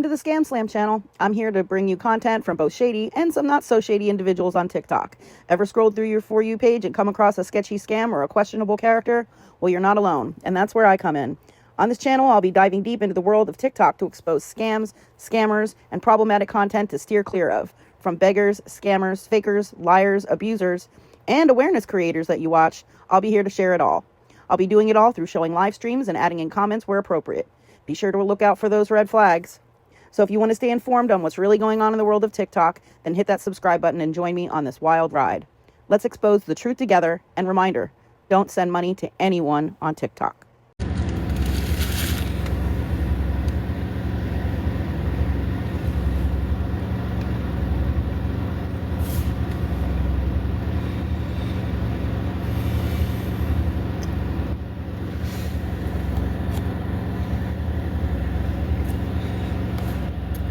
to the ScamSlam channel. I'm here to bring you content from both shady and some not so shady individuals on TikTok. Ever scrolled through your For You page and come across a sketchy scam or a questionable character? Well, you're not alone, and that's where I come in. On this channel, I'll be diving deep into the world of TikTok to expose scams, scammers, and problematic content to steer clear of. From beggars, scammers, fakers, liars, abusers, and awareness creators that you watch, I'll be here to share it all. I'll be doing it all through showing live streams and adding in comments where appropriate. Be sure to look out for those red flags. So if you want to stay informed on what's really going on in the world of TikTok, then hit that subscribe button and join me on this wild ride. Let's expose the truth together, and reminder, don't send money to anyone on TikTok.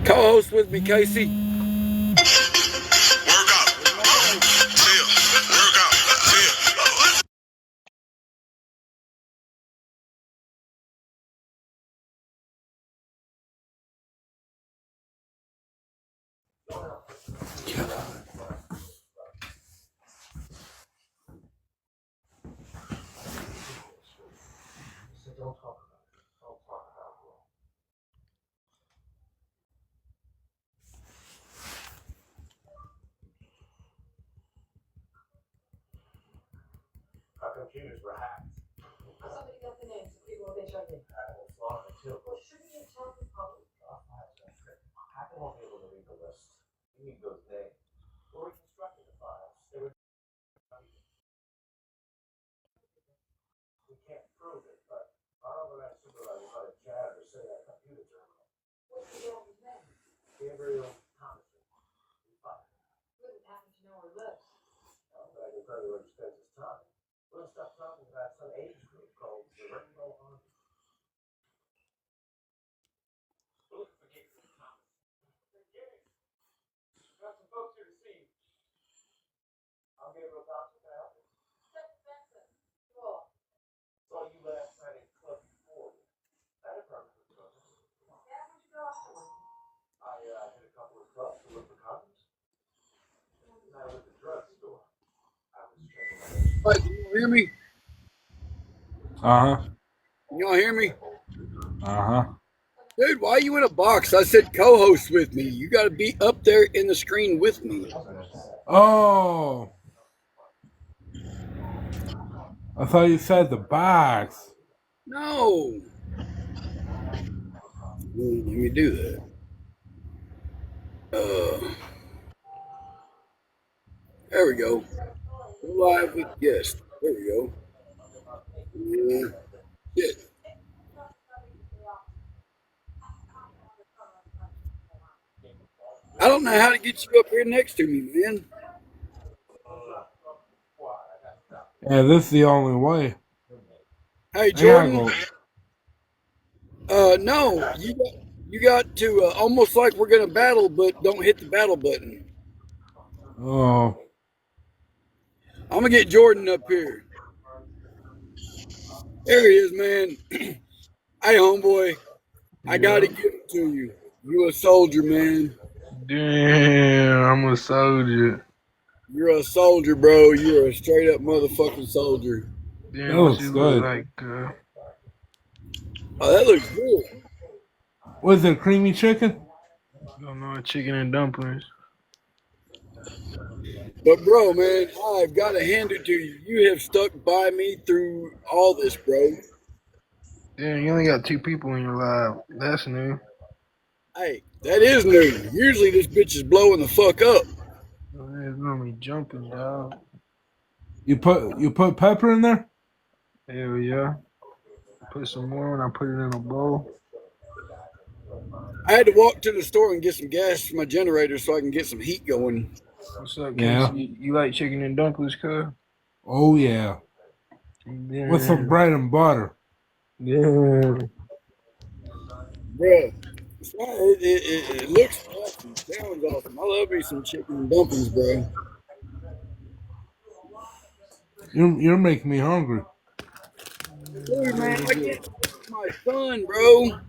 Co-host with me, Casey. Work out. Chill. Work out. Chill. Our computers were hacked. Somebody got the names of people they tried to Hacked in Florida too. Well, shouldn't you tell the public? Hacker won't be able to read the list. You need those names. We're reconstructing the files. They were. We can't prove it, but our overnight supervisor got a janitor sitting at a computer terminal. What's the gentleman's name? Gabriel Thomason. We fired him. Wouldn't happen to know where he lives. No, but I can tell you where he spends his time. We'll stop talking about some age group called the Rainbow Army. We're looking for Gabriel Thomason. Got some folks here to see you. I'm Gabriel Thompson. Can I help you? Cool. Saw you last night at Club 40. That a permit for drugs. Yeah, where'd you go afterwards? I hit a couple of clubs to look for condoms. And I was at the drugstore. I was checking my Hey, can you hear me? Can y'all hear me? Dude, why are you in a box? I said co-host with me. You got to be up there in the screen with me. Oh, I thought you said the box. No. Let me do that. There we go. Live with guest. There we go. Yeah. I don't know how to get you up here next to me, man. Yeah, this is the only way. Hey, I gotta Jordan. go. No, you got to almost like we're gonna battle, but don't hit the battle button. Oh, I'm gonna get Jordan up here. There he is, man. Hey, homeboy, I gotta give it to you. You a soldier, man. Damn, I'm a soldier. You're a soldier, bro. You're a straight up motherfucking soldier. Damn, that what looks you good. look like? Oh, that looks good. Was it creamy chicken? Don't know, chicken and dumplings. But, bro, man, I've got to hand it to you. You have stuck by me through all this, bro. Damn, you only got 2 people in your live. That's new. Hey, that is new. Usually this bitch is blowing the fuck up. Oh, it's normally jumping, dog. You put pepper in there? Hell yeah. Put some more and I put it in a bowl. I had to walk to the store and get some gas for my generator so I can get some heat going. What's up, Yeah. Casey? You like chicken and dumplings, cuz? Oh yeah. Yeah. With some bread and butter. Yeah. Bruh, it looks awesome. Sounds awesome. I love me some chicken and dumplings, bro. You're making me hungry. Dude, man, I can't my son, bro.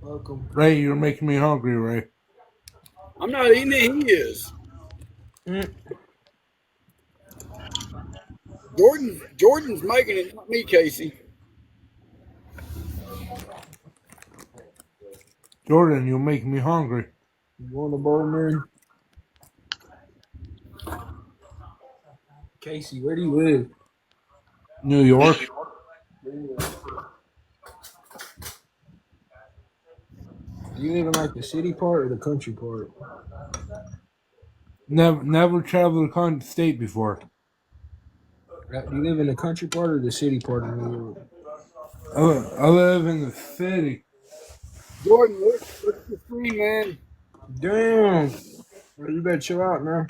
Welcome. Ray, you're making me hungry, Ray. I'm not eating it. He is. Mm. Jordan's making it, not me, Casey. Jordan, you're making me hungry. You want a bowl, man? Casey, where do you live? New York. Do you live in like the city part or the country part? Never traveled a state before. Do you live in the country part or the city part of New York? I live in the city. Jordan, look at the screen, man. Damn. Well, you better chill out, man.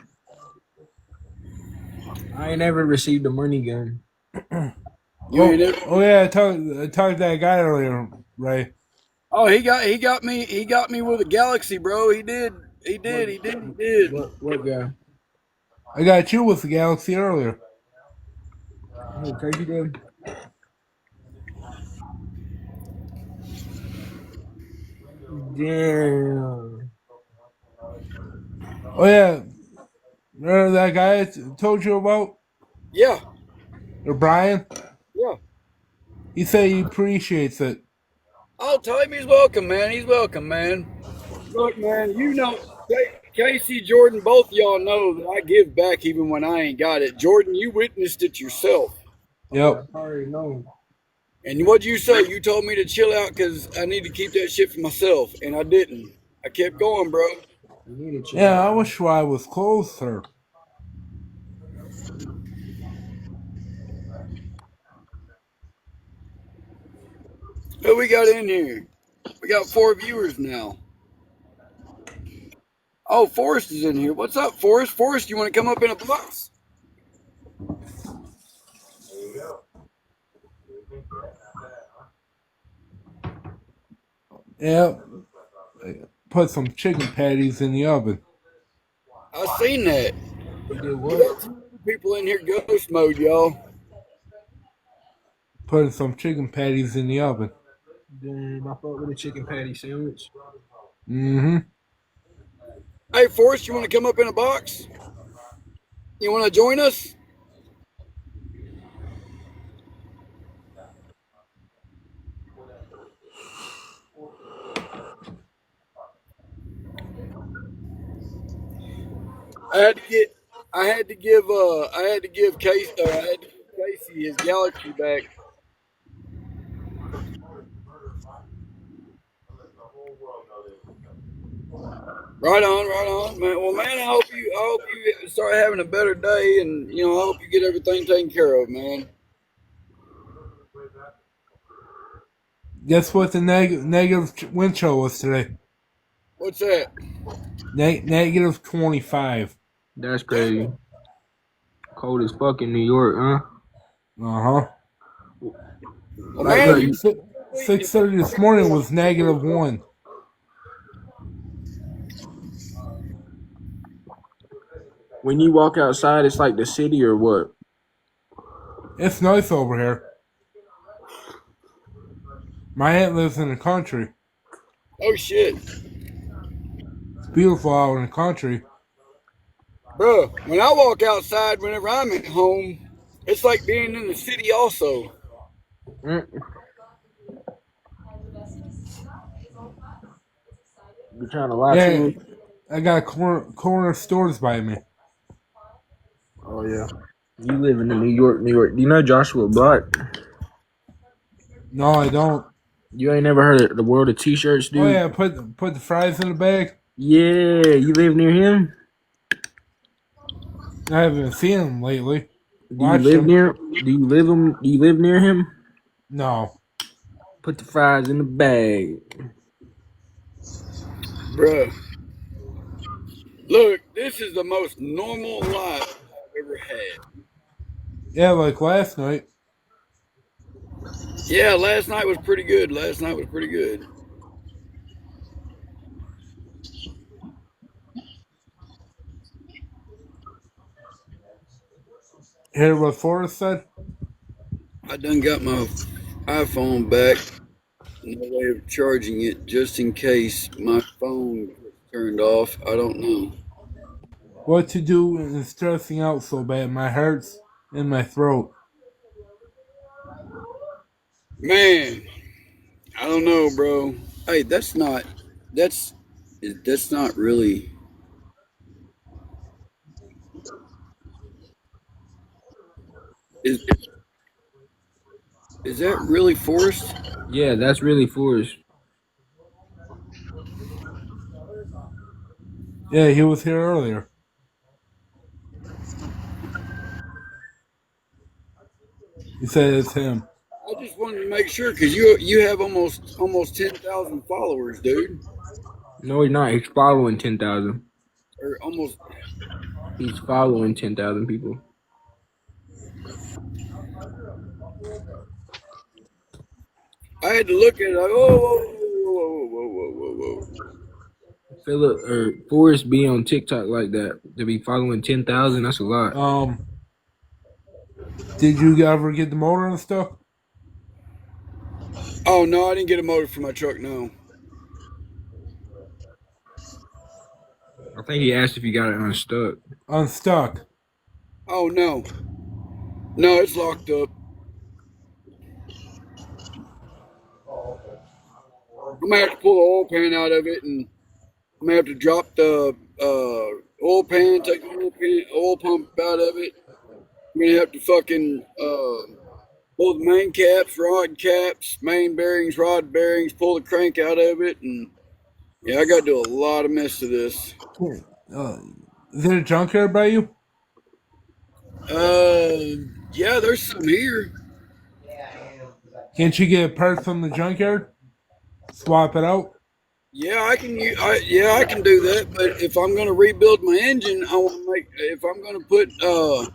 I ain't never received a money gun. You ain't ever. Oh yeah, I talked to that guy earlier, Ray. Oh, he got me with a Galaxy, bro. He did. He What? did. He did. He did. What guy? I got you with the Galaxy earlier. Who, Casey did? Damn. Oh yeah, remember that guy told you about? Yeah. Or Brian? Yeah. He said he appreciates it. I'll tell him he's welcome, man. He's welcome, man. Look, man, you know, Casey, Jordan, both y'all know that I give back even when I ain't got it. Jordan, you witnessed it yourself. Oh, yeah, Yep. I already know. And what'd you say? You told me to chill out because I need to keep that shit for myself, and I didn't. I kept going, bro. You need to chill Yeah, out. I wish I was closer. Who we got in here? We got 4 viewers now. Oh, Forrest is in here. What's up, Forrest? Forrest, you want to come up in a box? Yeah, put some chicken patties in the oven. I seen that. You did We what? got 2 people in here ghost mode, y'all. Putting some chicken patties in the oven. Damn, I fuck with a chicken patty sandwich. Mm-hmm. Hey, Forrest, you want to come up in a box? You want to join us? I had to get. I had to give Casey his Galaxy back. Right on, man. Well, man, I hope you start having a better day, and I hope you get everything taken care of, man. Guess what the negative wind chill was today? What's that? Negative 25. That's Damn. crazy. Cold as fuck in New York, huh? Uh-huh. Well, Like, man, if look, you 6:30 this morning was negative 1. when you walk outside, it's like the city or what? It's nice over here. My aunt lives in the country. oh shit, It's beautiful out in the country. bro. When I walk outside, whenever I'm at home, it's like being in the city. Also, Mm. You trying to lie to Yeah, me? I got corner stores by me. Oh yeah. You live in the New York, New York. Do you know Joshua Block? No, I don't. You ain't never heard of the World of T-shirts, Oh dude? yeah, put the fries in the bag. Yeah, you live near him? I haven't seen him lately. Do you Watched live him. near? Do you live him? Do you live near him? No. Put the fries in the bag. bro, look, this is the most normal life I've ever had. Yeah, like last night. Yeah, last night was pretty good. Last night was pretty good. Hear what Forrest said? I done got my iPhone back. no way of charging it just in case my phone gets turned off. I don't know. What to do is stressing out so bad. My heart's in my throat. Man, I don't know, bro. Hey, that's that's not really is is that really Forrest? Yeah, that's really Forrest. Yeah, he was here earlier. He said it's him. I just wanted to make sure because you have almost 10,000 followers, dude, No, he's not. He's following 10,000. or almost. He's following 10,000 people. I had to look at it like, oh, whoa, whoa, whoa, whoa, whoa, whoa, whoa. Philip or Forrest be on TikTok like that. To be following 10,000, that's a lot. Did you ever get the motor and stuff? Oh no, I didn't get a motor for my truck. No. I think he asked if you got it unstuck. Unstuck. Oh no, no, it's locked up. I'm gonna have to pull the oil pan out of it, and I'm gonna have to drop the oil pan, take the oil pump out of it. I'm gonna have to fucking pull the main caps, rod caps, main bearings, rod bearings, pull the crank out of it, and yeah, I got to do a lot of mess to this. Uh, is there a junkyard by you? Yeah, there's some here. Can't you get parts from the junkyard? Swap it out? Yeah, I can do that. But if I'm gonna rebuild my engine, I want to make. If I'm gonna put the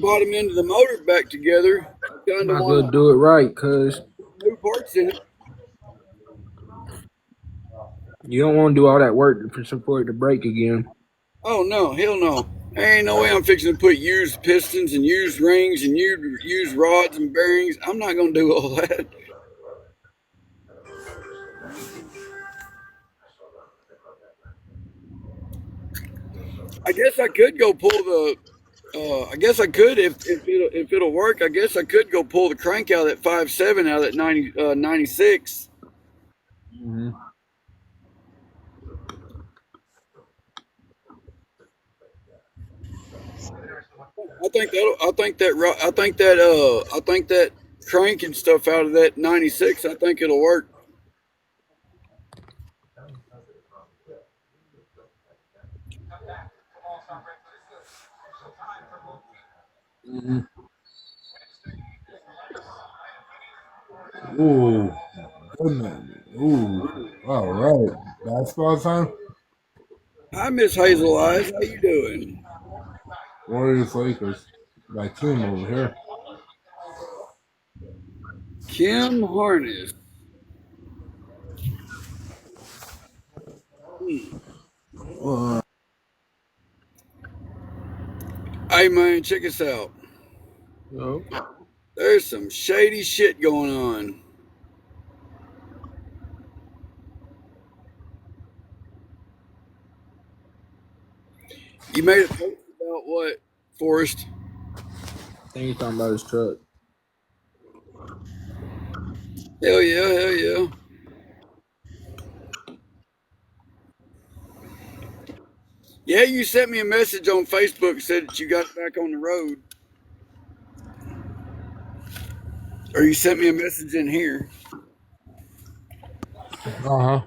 bottom end of the motor back together, I kind of Might as well want do it right, cuz new parts in it. you don't want to do all that work for it to break again. Oh no, hell no! There ain't no way I'm fixing to put used pistons and used rings and used rods and bearings. I'm not gonna do all that. I guess I could go pull the. I guess I could if it'll work. I guess I could go pull the crank out of that 5.7 out of that 96. Mm-hmm. I think that crank and stuff out of that 96. I think it'll work. Mm-hmm. Ooh, goodness. Ooh, all right. Basketball time. Hi, Miss Hazel Eyes. How you doing? Warriors Lakers. My team over here. Kim Harness. Hmm. Uh, Hey man, check us out. Oh. There's some shady shit going on. You made a post about what, Forrest? I think he's talking about his truck. Hell yeah, hell yeah. Yeah, you sent me a message on Facebook said that you got back on the road. Or you sent me a message in here. huh.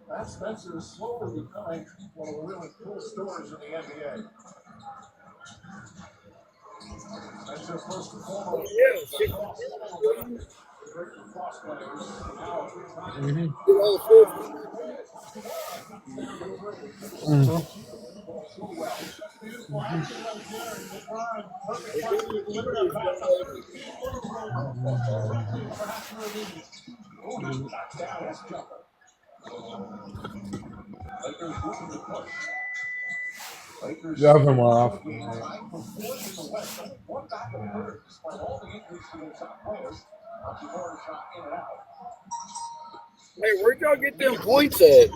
Matt Spencer is slowly becoming one of the really cool stories in the NBA. Spencer, first and Oh foremost, yeah, the 60 cross million. great cross players. Now, Mm-hmm. Get all the Forrest back on it. Hey, Billy Beaver is Drop him off. one back and forth, despite all the injuries to their top players. Hey, where'd y'all get them points at?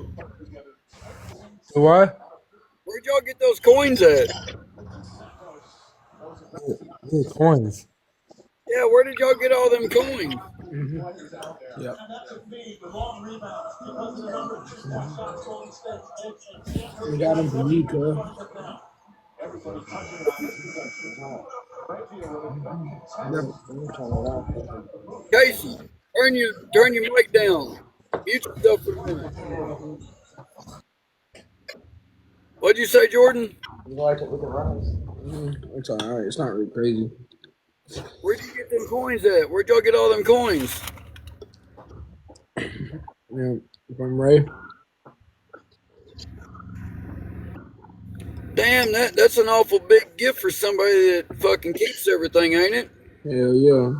The what? Where'd y'all get those coins at? Yeah, coins. Yeah, where did y'all get all them coins? Yep. We got him from you, cuz. Never. I'm turn it off. Casey, turn your mic down. Mute yourself for a minute. What'd you say, Jordan? You like it with the rice? It's alright. It's not really crazy. Where'd you get them coins at? Where'd y'all get all them coins? Yeah, from Ray. Damn, that's an awful big gift for somebody that fucking keeps everything, ain't it? Hell yeah.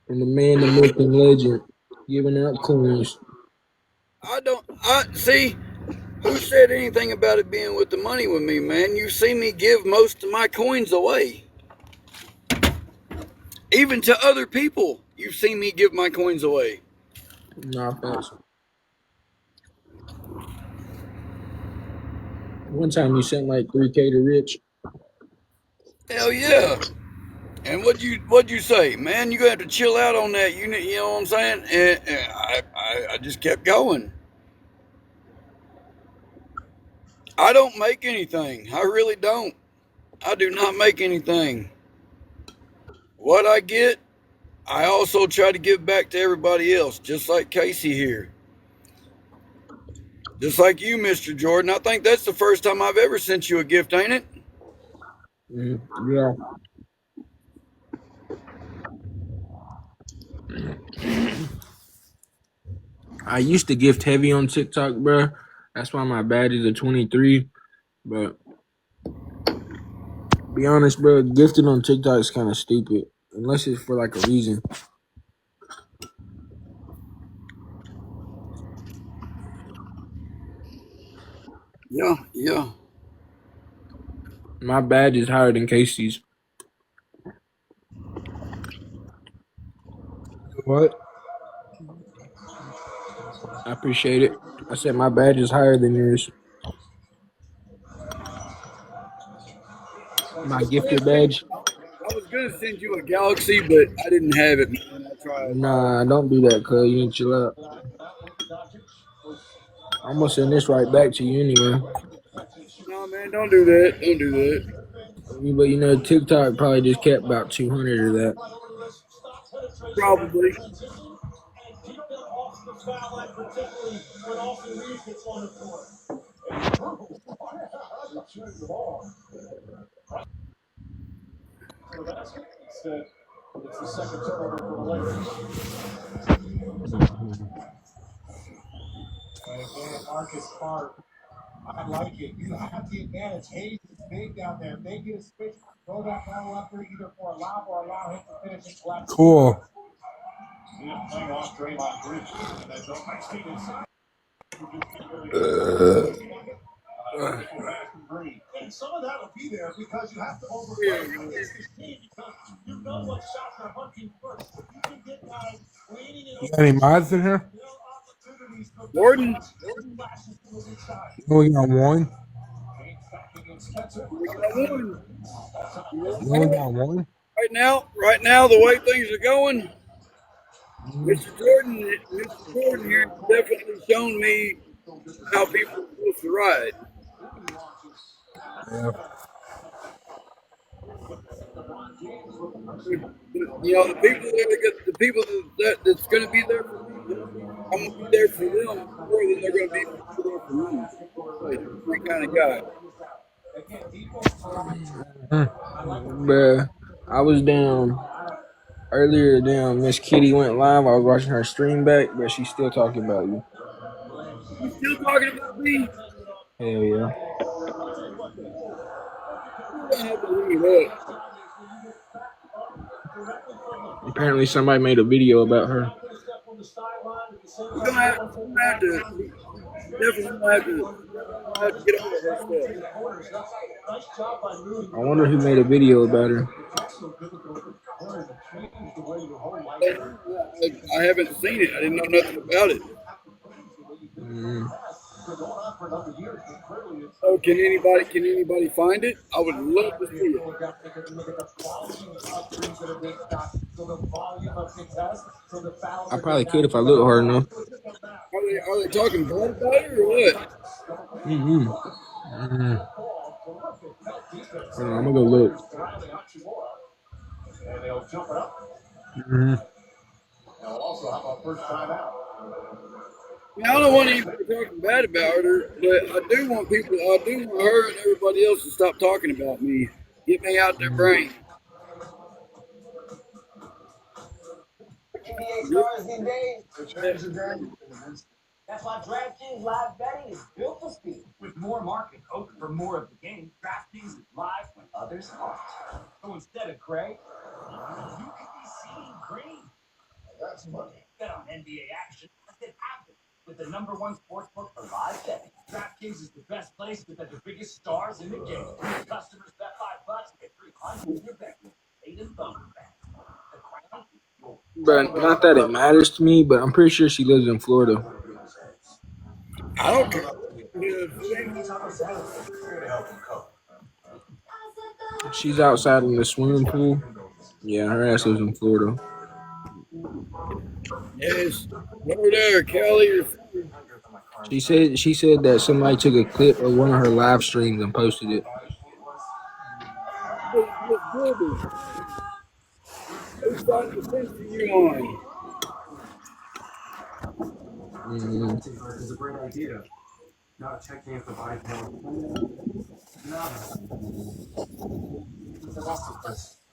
And the man, the myth, and legend, giving out coins. I see. Who said anything about it being with the money with me, man? You see me give most of my coins away. Even to other people, you've seen me give my coins away. Nah, facts. One time you sent like 3K to Rich. Hell yeah. And what'd you say, man? You gonna have to chill out on that. You know what I'm saying? And I just kept going. I don't make anything. I really don't. I do not make anything. What I get, I also try to give back to everybody else, just like Casey here. Just like you, Mr. Jordan. I think that's the first time I've ever sent you a gift, ain't it? Yeah. I used to gift heavy on TikTok, bro. That's why my badge is a 23. But be honest, bro, gifting on TikTok is kind of stupid. Unless it's for like a reason. Yeah, yeah. My badge is higher than Casey's. What? I appreciate it. I said my badge is higher than yours. My gifter badge. I was gonna send you a galaxy, but I didn't have it, man. I tried. Nah, don't do that, cuz you need to chill out. I'm gonna send this right back to you anyway. No, man, don't do that. Don't do that. But you know, TikTok probably just kept about 200 of that. Probably. Cool. You got any mods in here? Jordan, You only got one? we got one. You You want only more? got one? Right now, the way things are going, Mr. Jordan here has definitely shown me how people are supposed to ride. Yeah. That's going to be there for me. I'm going to be there for them more than they're going to be there for me. Like, I'm that kind of guy. Bruh, I was down earlier. Down, Miss Kitty went live. I was watching her stream back, but she's still talking about you. You still talking about me? Hell yeah. You're going to have to leave it up. Apparently, somebody made a video about her. You're definitely gonna have to get over her stuff. I wonder who made a video about her. I haven't seen it. I didn't know nothing about it. Oh, can anybody find it? I would love to see it. I probably could if I look hard enough. Are they talking bad about it or what? Mm-hmm. Hold on, I'm gonna go look. Mm-hmm. I don't want anybody talking bad about her, but I do want her and everybody else to stop talking about me. Get me out their brain. NBA stars these days, the trends are great. That's why DraftKings Live Betting is built for speed. With more market open for more of the game, DraftKings is live when others aren't. So instead of gray, you could be seeing green. That's money. Bet on NBA action as it happens with the #1 sportsbook for live betting. DraftKings is the best place to bet the biggest stars in the game. Customers bet $5, get 300 in your bet. Eight and thunder bet. The crown is yours. But not that it matters to me, but I'm pretty sure she lives in Florida. I don't care. It ain't She's outside in the swimming pool. Yeah, her ass lives in Florida. yes. Over there, Kelly. She said that somebody took a clip of one of her live streams and posted it. Miss Gilby, whose side of the fence are you on? Mm-hmm. Is a great idea. Not checking if the body count.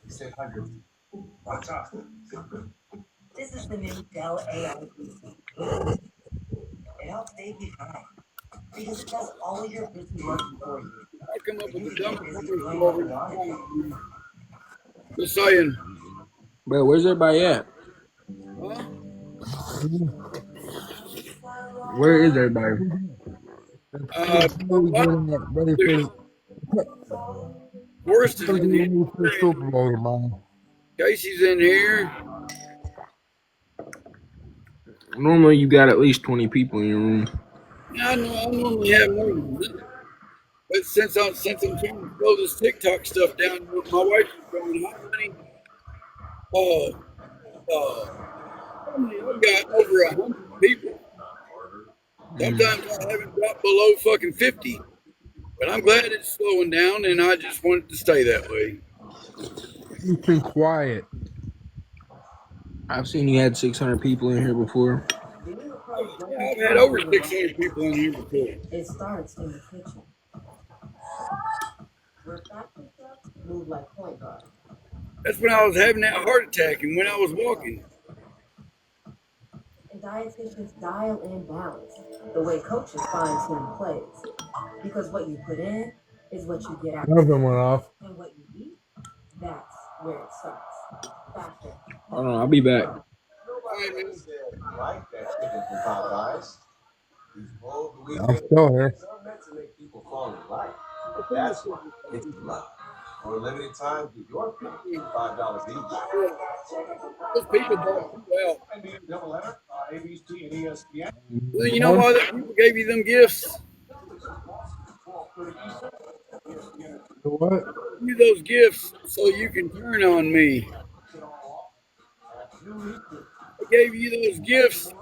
Stay hungry. Watch out. This is the new Dell AI PC. It helps save you time because it does all of your busy work for you. I come up So with you the can get dumbest busy numbers doing from what every you want. time. Just saying. Bro, where's everybody at? Huh? Where is everybody? What? Ready for Forrest is in here. the Super Bowl tomorrow. Casey's in here. Normally you got at least 20 people in your room. Yeah, I know. I normally have more than that. But since I'm trying to slow this TikTok stuff down, my wife is going, "How many? Uh, normally I've got over 100 people. Sometimes I haven't dropped below fucking 50. But I'm glad it's slowing down, and I just want it to stay that way. You've been quiet. I've seen you had 600 people in here before. Yeah, I've had over 600 people in here before. It starts in the kitchen, where factory trucks move like point guards. That's when I was having that heart attack and when I was walking. And dietitians dial in balance the way coaches fine-tune plays. Because what you put in is what you get out. Nothing went off. And what you eat, that's where it starts. Faster. Hold on, I'll be back. All right, man. Like that chicken from Popeyes. These bold I'm still here. are meant to make people fall in line. I think That's why it's love. For a limited time, get your pick $5 yeah, those people bought you out. Well, you know why that people gave you them gifts? What? You those gifts so you can turn on me. I gave you those gifts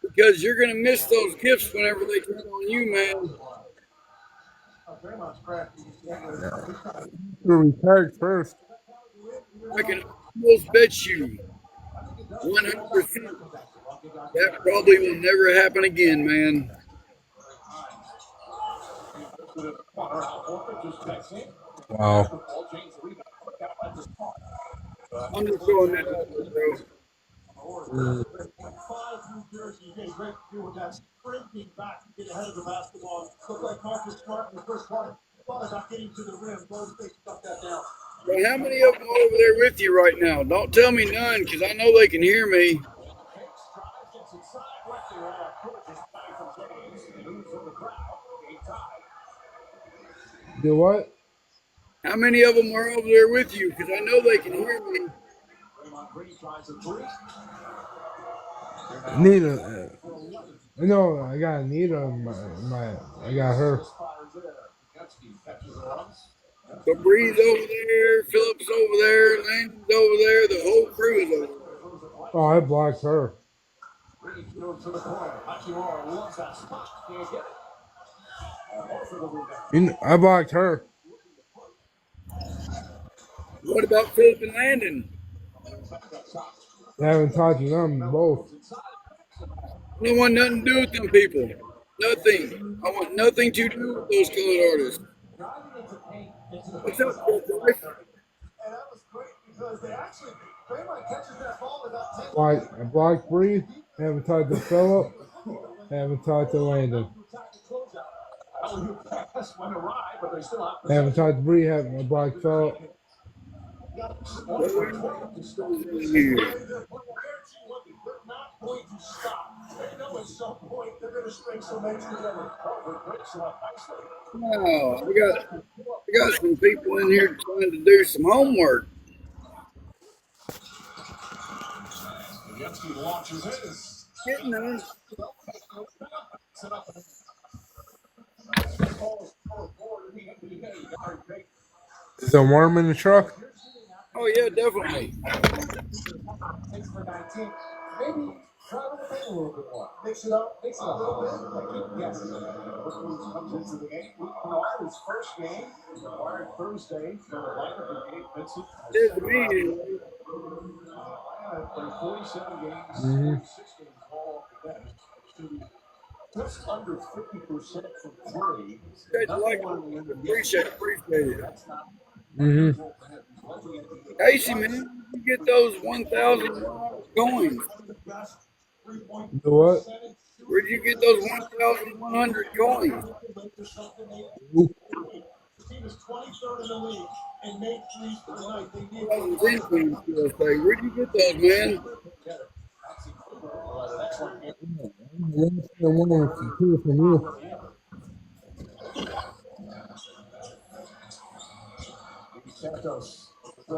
because you're gonna miss those gifts whenever they turn on you, man. We'll recharge first. I can almost bet you 100% that probably will never happen again, man. Wow. I'm just throwing that out there, bro. Well, how many of them are over there with you right now? Don't tell me none, because I know they can hear me. Do what? How many of them are over there with you? Because I know they can hear me. Nita. No, I got Nita. I got her. So Breeze over there, Phillips over there, Landon's over there, the whole crew is over there. Oh, I blocked her. I blocked her. What about Philip and Landon? I haven't talked to them both. I don't want nothing to do with them people. Nothing. I want nothing to do with those colored artists. What's up, Jeff Life? I blocked Bree. Haven't talked to Philip. Haven't talked to Landon. Haven't talked to Bree. Haven't blocked Philip. What are we doing here? Wow, I got some people in here trying to do some homework. Getting there. Is it warm in the truck? Oh yeah, definitely. It is to me anyway. Guys like it. Appreciate it. Mm-hmm. Casey, man, you get those 1,000 coins. The what? Where'd you get those 1,100 coins? Ooh. 2010 coins, should I say. Where'd you get those, man? From you. No, I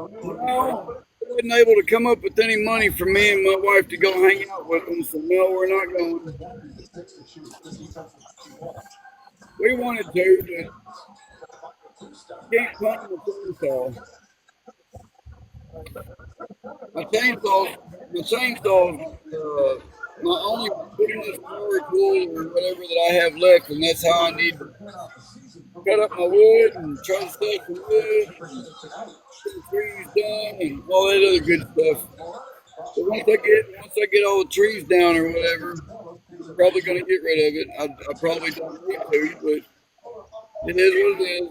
wasn't able to come up with any money for me and my wife to go hang out with them, so no, we're not going. We wanted to, but can't find the chainsaw. My chainsaw, my only pretty much power tool or whatever that I have left, and that's how I need to cut up my wood and try to stack some wood and get the trees done and all that other good stuff. But once I get all the trees down or whatever, I'm probably gonna get rid of it. I probably don't need to, but it is what it is.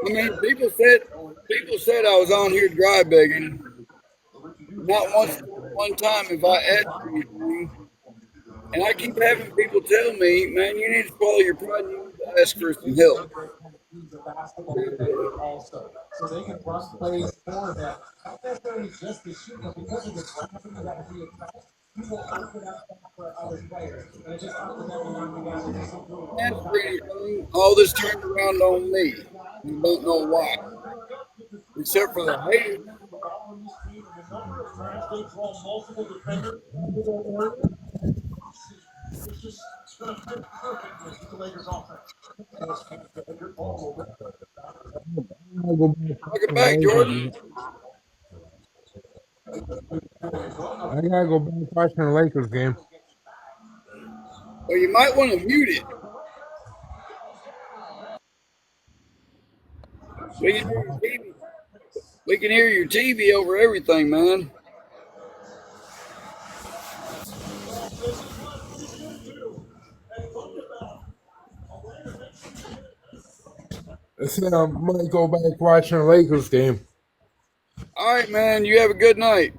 I mean, people said I was on here dry begging. Not one time have I asked for anything. And I keep having people tell me, man, you need to swallow your pride and you need to ask for some help. Ask for anything. All this turned around on me. You don't know why. Except for the haters. Welcome back, Jordan. I gotta go back watching the Lakers game. Well, you might want to mute it. We can hear your TV. We can hear your TV over everything, man. I said I might go back watching the Lakers game. All right, man. You have a good night.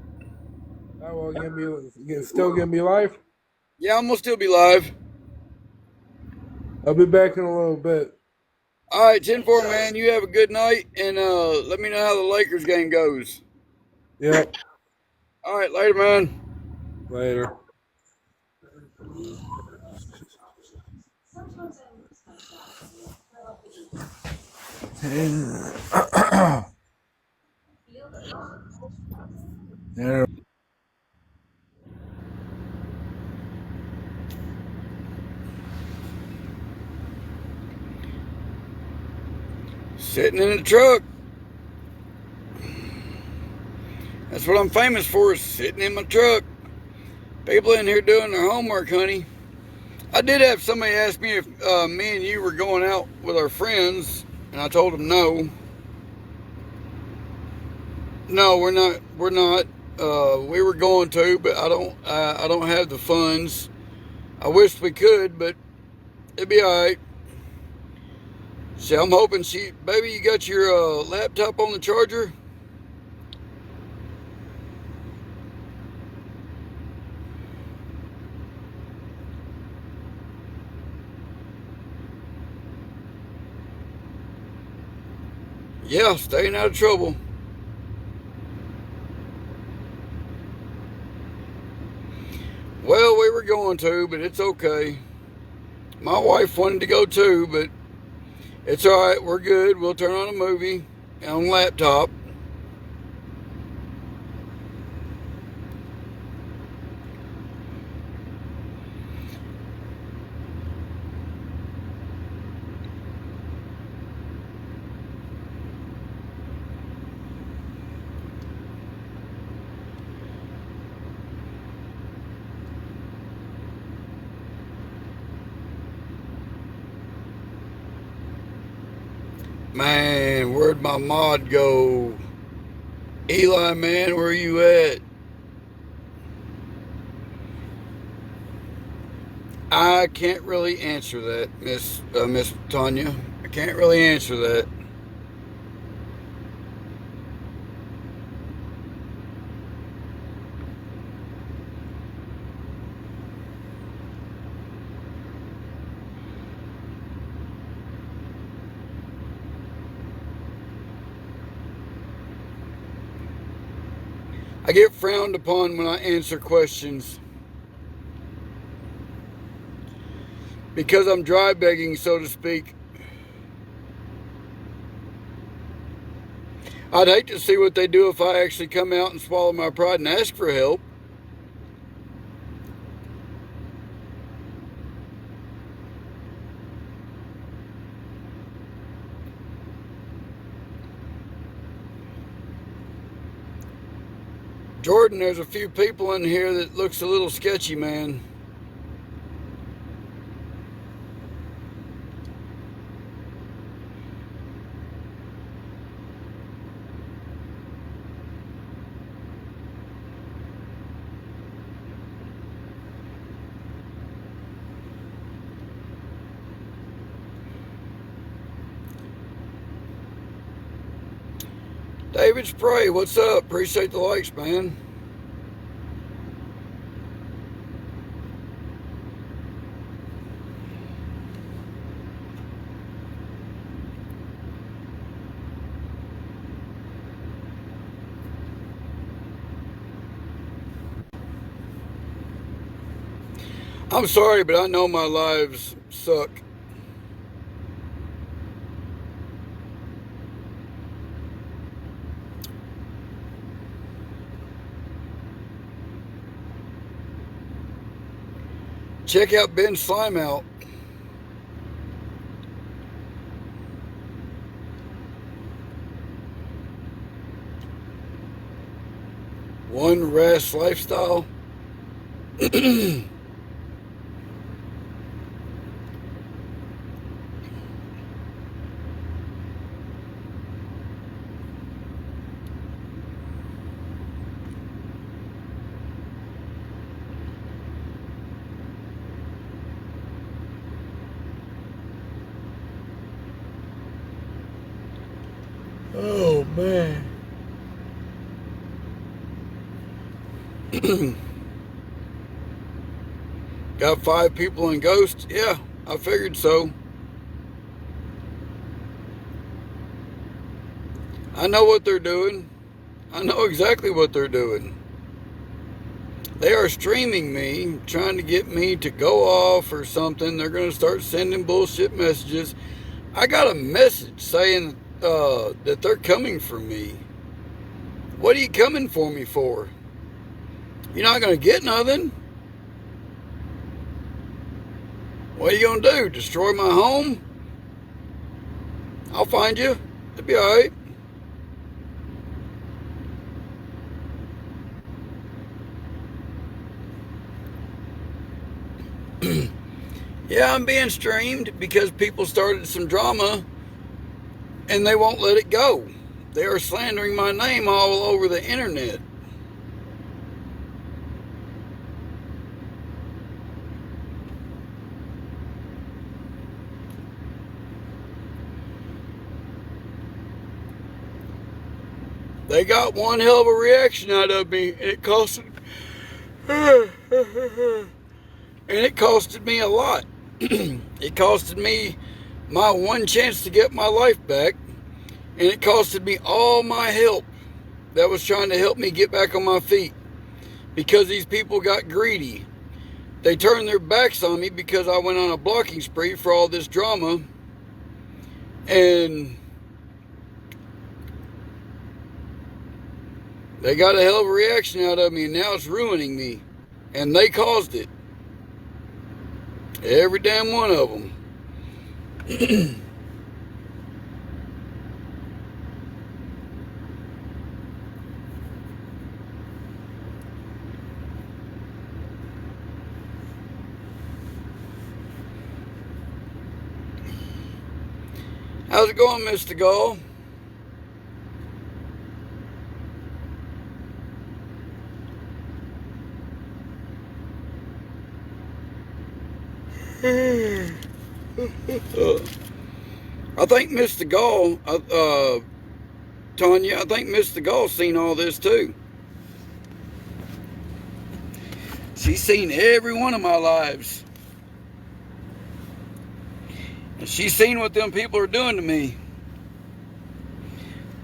That will still gonna be live. Yeah, I'm gonna still be live. I'll be back in a little bit. All right, 10-4, man. You have a good night, and let me know how the Lakers game goes. Yep. All right, later, man. Later. There. Sitting in the truck. That's what I'm famous for, is sitting in my truck. People in here doing their homework, honey. I did have somebody ask me if me and you were going out with our friends, and I told them no. No, we're not. We're not. We were going to, but I don't have the funds. I wish we could, but it'd be all right. See, I'm hoping baby, you got your laptop on the charger? Yeah, staying out of trouble. Well, we were going to, but it's okay. My wife wanted to go too, but it's all right. We're good. We'll turn on a movie on the laptop. Man, where'd my mod go? Eli, man, where you at? I can't really answer that, Miss Tanya. I can't really answer that. I get frowned upon when I answer questions because I'm dry begging, so to speak. I'd hate to see what they do if I actually come out and swallow my pride and ask for help. Jordan, there's a few people in here that looks a little sketchy, man. David Spray, what's up? Appreciate the likes, man. I'm sorry, but I know my lives suck. Check out Ben Slime out. One Rash Lifestyle. Oh, man. Got 5 people in Ghost? Yeah, I figured so. I know what they're doing. I know exactly what they're doing. They are streaming me, trying to get me to go off or something. They're going to start sending bullshit messages. I got a message saying that they're coming for me. What are you coming for me for? You're not going to get nothing. What are you going to do? Destroy my home? I'll find you. It'll be all right. Yeah, I'm being streamed because people started some drama and they won't let it go. They are slandering my name all over the internet. They got one hell of a reaction out of me, and it costed me a lot. It costed me my one chance to get my life back, and it costed me all my help that was trying to help me get back on my feet, because these people got greedy. They turned their backs on me because I went on a blocking spree for all this drama, and they got a hell of a reaction out of me, and now it's ruining me, and they caused it. Every damn one of them. How's it going, Mr. Gall? I think Mr. Gall, Tanya, I think Mr. Gall's seen all this too. She's seen every one of my lives. And she's seen what them people are doing to me.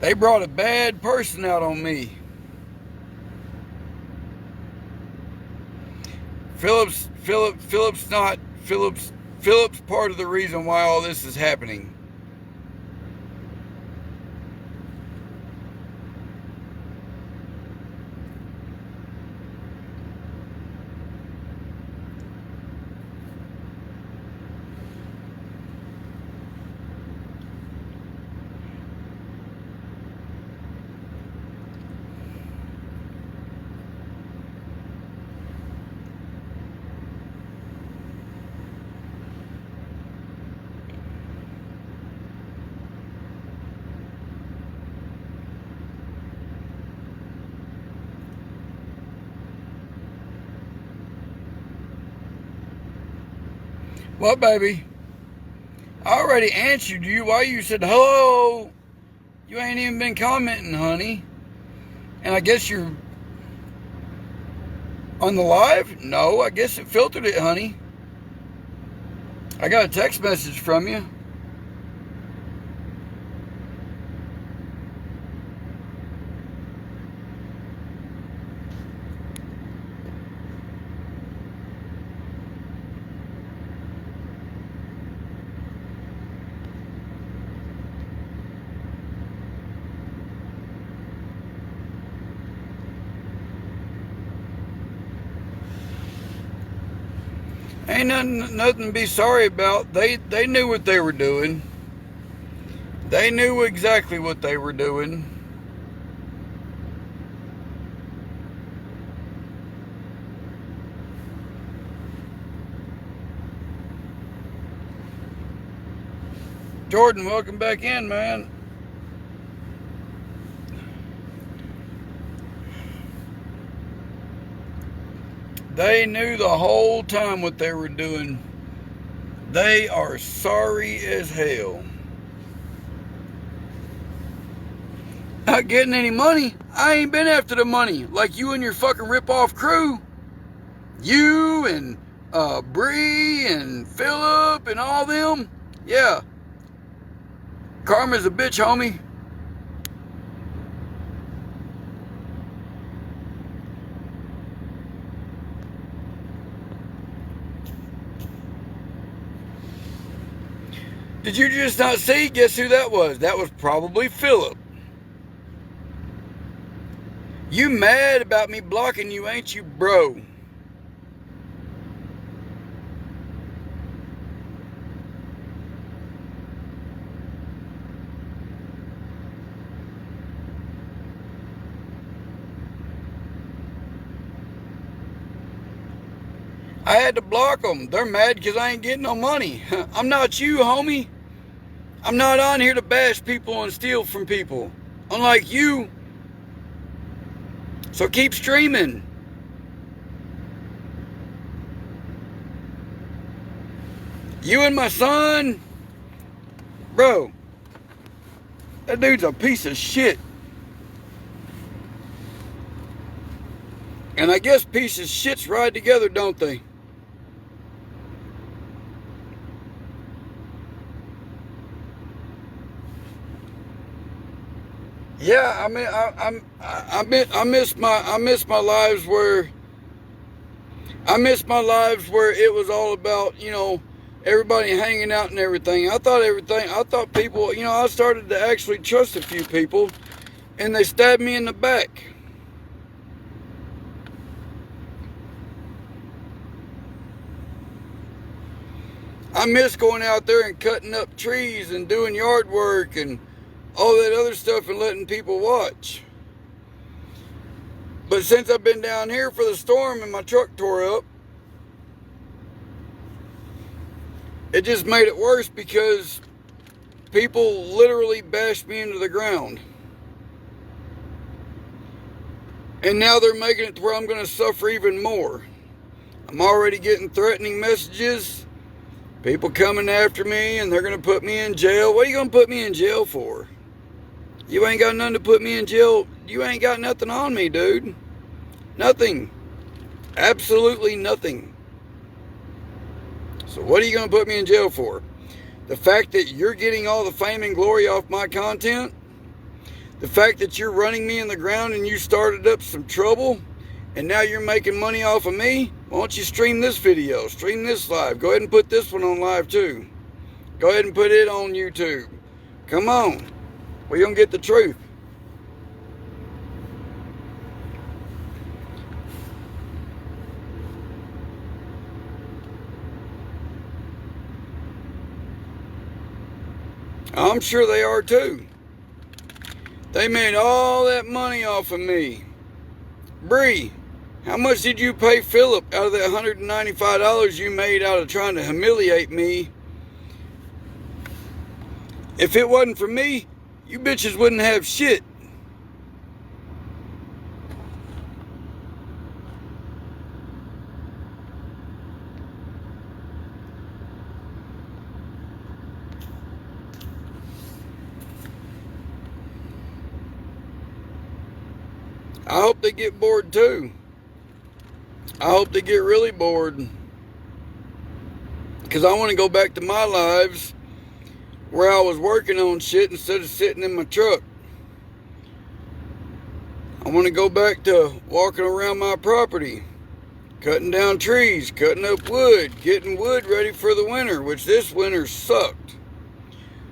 They brought a bad person out on me. Philip's part of the reason why all this is happening. What, baby? I already answered you. Why you said hello? You ain't even been commenting, honey. And I guess you're on the live? No, I guess it filtered it, honey. I got a text message from you. Ain't nothing to be sorry about. They knew what they were doing. They knew exactly what they were doing. Jordan, welcome back in, man. They knew the whole time what they were doing. They are sorry as hell. Not getting any money. I ain't been after the money like you and your fucking rip-off crew. You and Bree and Philip and all them. Yeah. Karma's a bitch, homie. Did you just not see? Guess who that was? That was probably Philip. You mad about me blocking you, ain't you, bro? I had to block them. They're mad because I ain't getting no money. I'm not you, homie. I'm not on here to bash people and steal from people. Unlike you. So keep streaming. You and my son, bro, that dude's a piece of shit. And I guess pieces of shits ride together, don't they? Yeah, I mean, I miss my lives where it was all about, you know, everybody hanging out and everything. I thought people, you know, I started to actually trust a few people, and they stabbed me in the back. I miss going out there and cutting up trees and doing yard work and all that other stuff and letting people watch. But since I've been down here for the storm and my truck tore up, it just made it worse because people literally bashed me into the ground. And now they're making it to where I'm going to suffer even more. I'm already getting threatening messages. People coming after me and they're going to put me in jail. What are you going to put me in jail for? You ain't got nothing to put me in jail. You ain't got nothing on me, dude. Nothing. Absolutely nothing. So what are you going to put me in jail for? The fact that you're getting all the fame and glory off my content? The fact that you're running me in the ground and you started up some trouble and now you're making money off of me? Why don't you stream this video? Stream this live. Go ahead and put this one on live too. Go ahead and put it on YouTube. Come on. We're going to get the truth. I'm sure they are too. They made all that money off of me. Bree, how much did you pay Philip out of that $195 you made out of trying to humiliate me? If it wasn't for me, you bitches wouldn't have shit. I hope they get bored too. I hope they get really bored. Because I want to go back to my lives where I was working on shit instead of sitting in my truck. I want to go back to walking around my property, cutting down trees, cutting up wood, getting wood ready for the winter, which this winter sucked.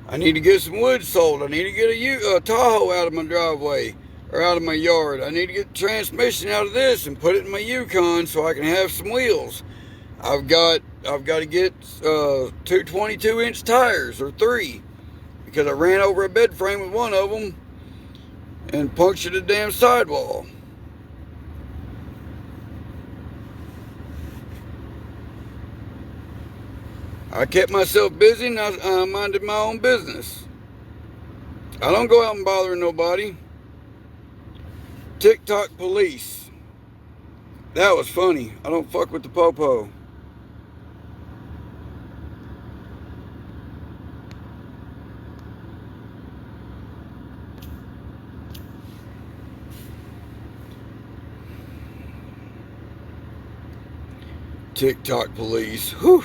I need to get some wood sold. I need to get a Tahoe out of my driveway or out of my yard. I need to get the transmission out of this and put it in my Yukon so I can have some wheels. I've got to get 2 22-inch tires, or 3, because I ran over a bed frame with one of them and punctured a damn sidewall. I kept myself busy and I minded my own business. I don't go out and bother nobody. TikTok police. That was funny. I don't fuck with the popo. TikTok police. Whew.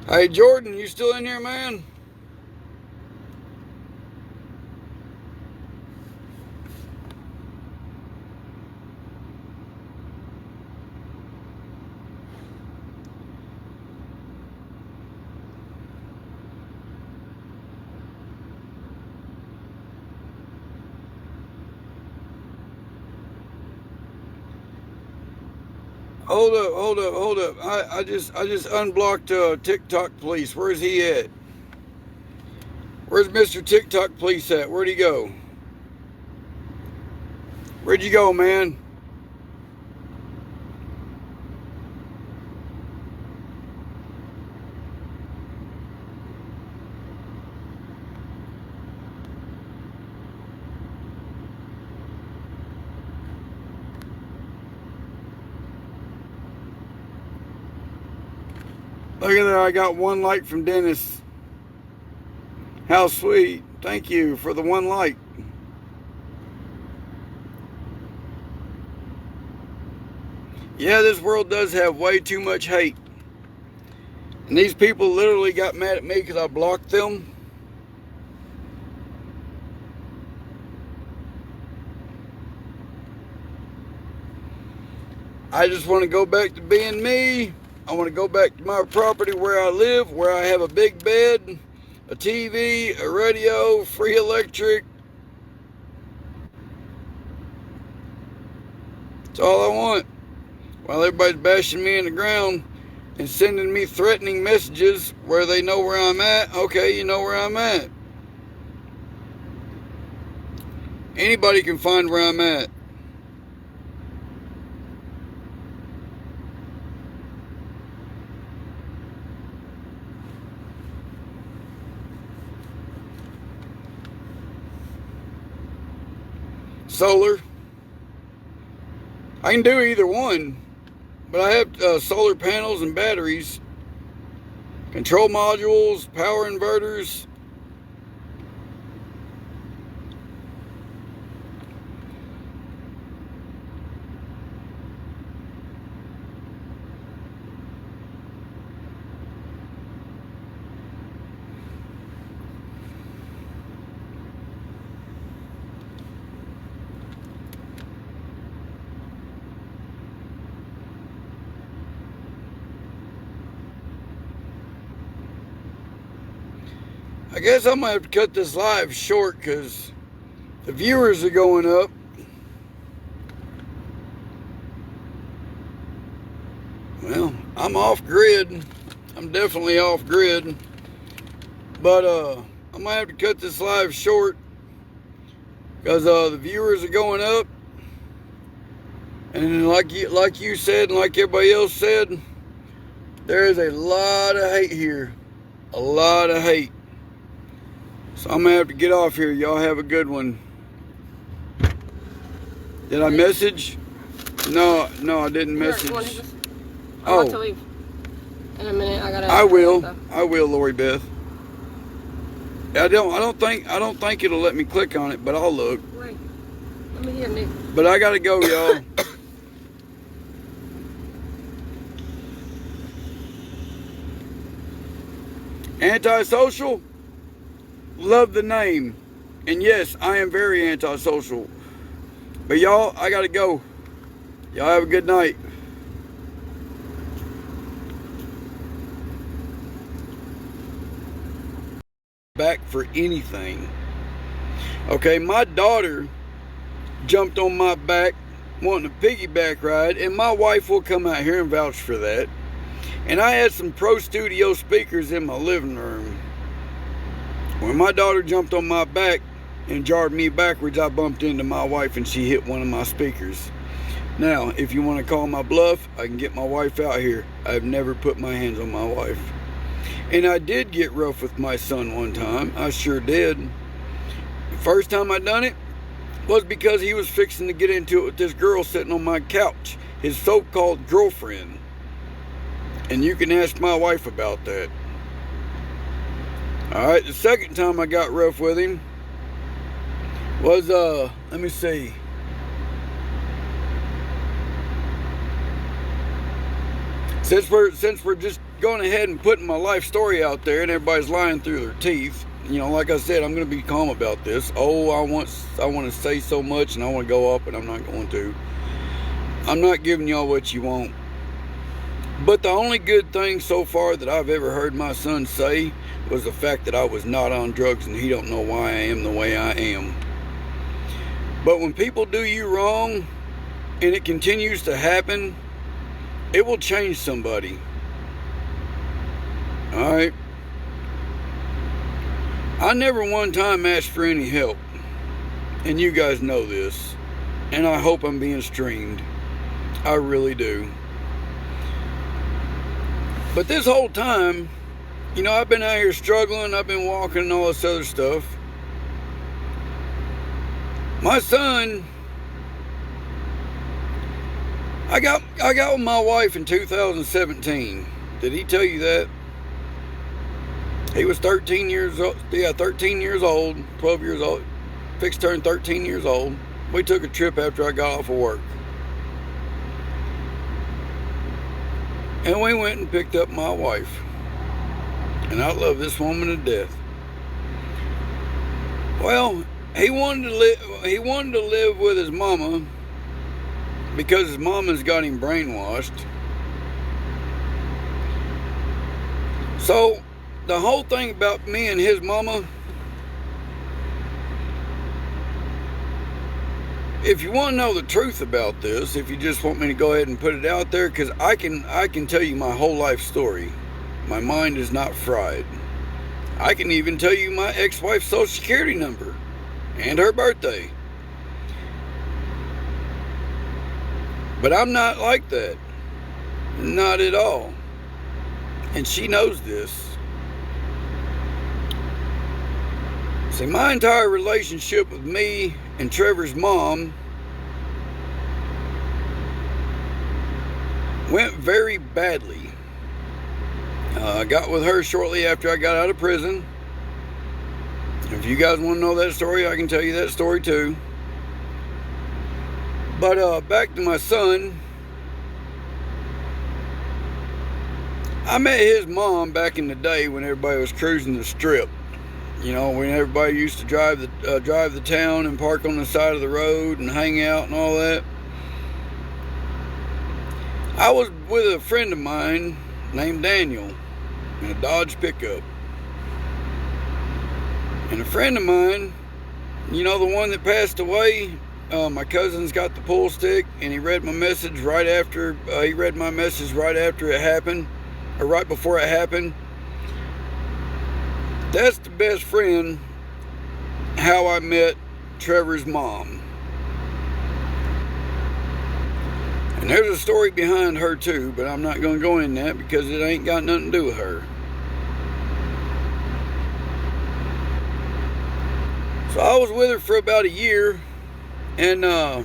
Hey, Jordan, you still in here, man? Hold up, hold up, hold up. I just unblocked TikTok police. Where's he at? Where's Mr. TikTok police at? Where'd he go? Where'd you go, man? Look at that, I got 1 like from Dennis. How sweet. Thank you for the 1 like. Yeah, this world does have way too much hate. And these people literally got mad at me because I blocked them. I just want to go back to being me. I want to go back to my property where I live, where I have a big bed, a TV, a radio, free electric. That's all I want. While everybody's bashing me in the ground and sending me threatening messages where they know where I'm at. Okay, you know where I'm at. Anybody can find where I'm at. Solar. I can do either one, but I have solar panels and batteries, control modules, power inverters. I guess I'm gonna have to cut this live short because the viewers are going up. Well, I'm off grid. I'm definitely off grid. But I'm gonna have to cut this live short because the viewers are going up. And like you said, and like everybody else said, there is a lot of hate here. A lot of hate. So I'm gonna have to get off here. Y'all have a good one. Did I message? No, I didn't message. I'm about to leave in a minute. I will, Lori Beth. I don't think it'll let me click on it, but I'll look. Right. Let me hear Nick. But I gotta go, y'all. Antisocial? Love the name. And yes, I am very antisocial. But y'all, I gotta go. Y'all have a good night. Back for anything. Okay, my daughter jumped on my back wanting a piggyback ride, and my wife will come out here and vouch for that. And I had some Pro Studio speakers in my living room. When my daughter jumped on my back and jarred me backwards, I bumped into my wife and she hit one of my speakers. Now, if you want to call my bluff, I can get my wife out here. I've never put my hands on my wife. And I did get rough with my son one time. I sure did. The first time I done it was because he was fixing to get into it with this girl sitting on my couch, his so-called girlfriend. And you can ask my wife about that. Alright, the second time I got rough with him was, let me see. Since we're just going ahead and putting my life story out there and everybody's lying through their teeth, you know, like I said, I'm going to be calm about this. Oh, I want to say so much and I want to go up, and I'm not going to. I'm not giving y'all what you want. But the only good thing so far that I've ever heard my son say was the fact that I was not on drugs, and he don't know why I am the way I am. But when people do you wrong and it continues to happen, it will change somebody. Alright? I never one time asked for any help. And you guys know this. And I hope I'm being streamed. I really do. But this whole time, you know, I've been out here struggling. I've been walking and all this other stuff. My son, I got with my wife in 2017. Did he tell you that? He was 13 years old. Yeah, 13 years old, 12 years old. Fixed to turn 13 years old. We took a trip after I got off of work. And we went and picked up my wife. And I love this woman to death. Well, he wanted to live with his mama because his mama's got him brainwashed. So the whole thing about me and his mama, if you want to know the truth about this, if you just want me to go ahead and put it out there, because I can tell you my whole life story. My mind is not fried. I can even tell you my ex-wife's social security number and her birthday. But I'm not like that. Not at all. And she knows this. See, my entire relationship with me and Trevor's mom went very badly. I got with her shortly after I got out of prison. If you guys want to know that story, I can tell you that story too. But back to my son. I met his mom back in the day when everybody was cruising the strip. You know, when everybody used to drive the town and park on the side of the road and hang out and all that. I was with a friend of mine named Daniel in a Dodge pickup. And a friend of mine, you know, the one that passed away, my cousin's got the pool stick, and he read my message right after it happened, or right before it happened. That's the best friend how I met Trevor's mom. And there's a story behind her too, but I'm not going to go in that because it ain't got nothing to do with her. So I was with her for about a year, and I